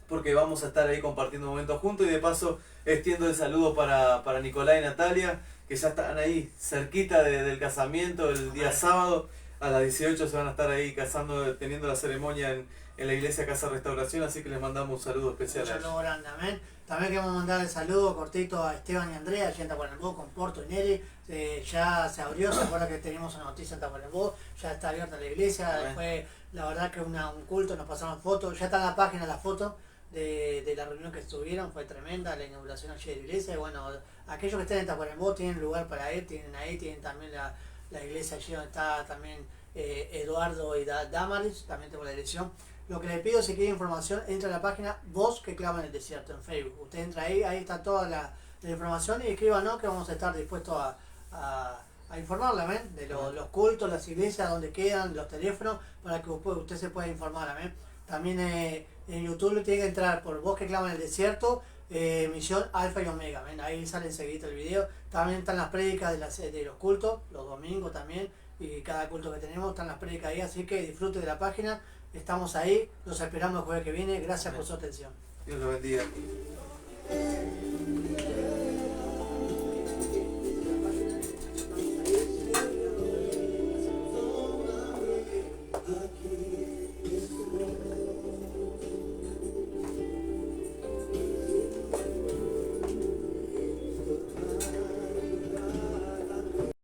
porque vamos a estar ahí compartiendo momentos juntos. Y de paso extiendo el saludo para Nicolás y Natalia, que ya están ahí cerquita del casamiento el día sábado. A las 18 se van a estar ahí casando, teniendo la ceremonia en la iglesia Casa Restauración, así que les mandamos un saludo especial. Un saludo grande, amén. También queremos mandar el saludo cortito a Esteban y Andrea, allí en Tacuarembó, con Porto y Neri. Ya se abrió, se acuerda que teníamos una noticia en Tacuarembó, ya está abierta la iglesia. Amén. Fue la verdad que un culto, nos pasaron fotos, ya está en la página la foto de la reunión que estuvieron, fue tremenda la inauguración allí de la iglesia. Y bueno, aquellos que estén en Tacuarembó tienen lugar para ir, tienen también la iglesia allí donde está también Eduardo y Damaris, también tengo la dirección. Lo que le pido, si quiere información, entra a la página Voz que clama en el desierto en Facebook. Usted entra ahí está toda la información, y escríbanos que vamos a estar dispuestos a informarle, amén, de los cultos, las iglesias, donde quedan, los teléfonos, para que usted se pueda informar, amén. También en YouTube tiene que entrar por Voz que clama en el desierto, Misión Alfa y Omega, amén. Ahí sale enseguida el video. También están las prédicas de los cultos, los domingos también, y cada culto que tenemos están las prédicas ahí, así que disfrute de la página. Estamos ahí, los esperamos el jueves que viene. Gracias por su atención. Dios los bendiga. Aquí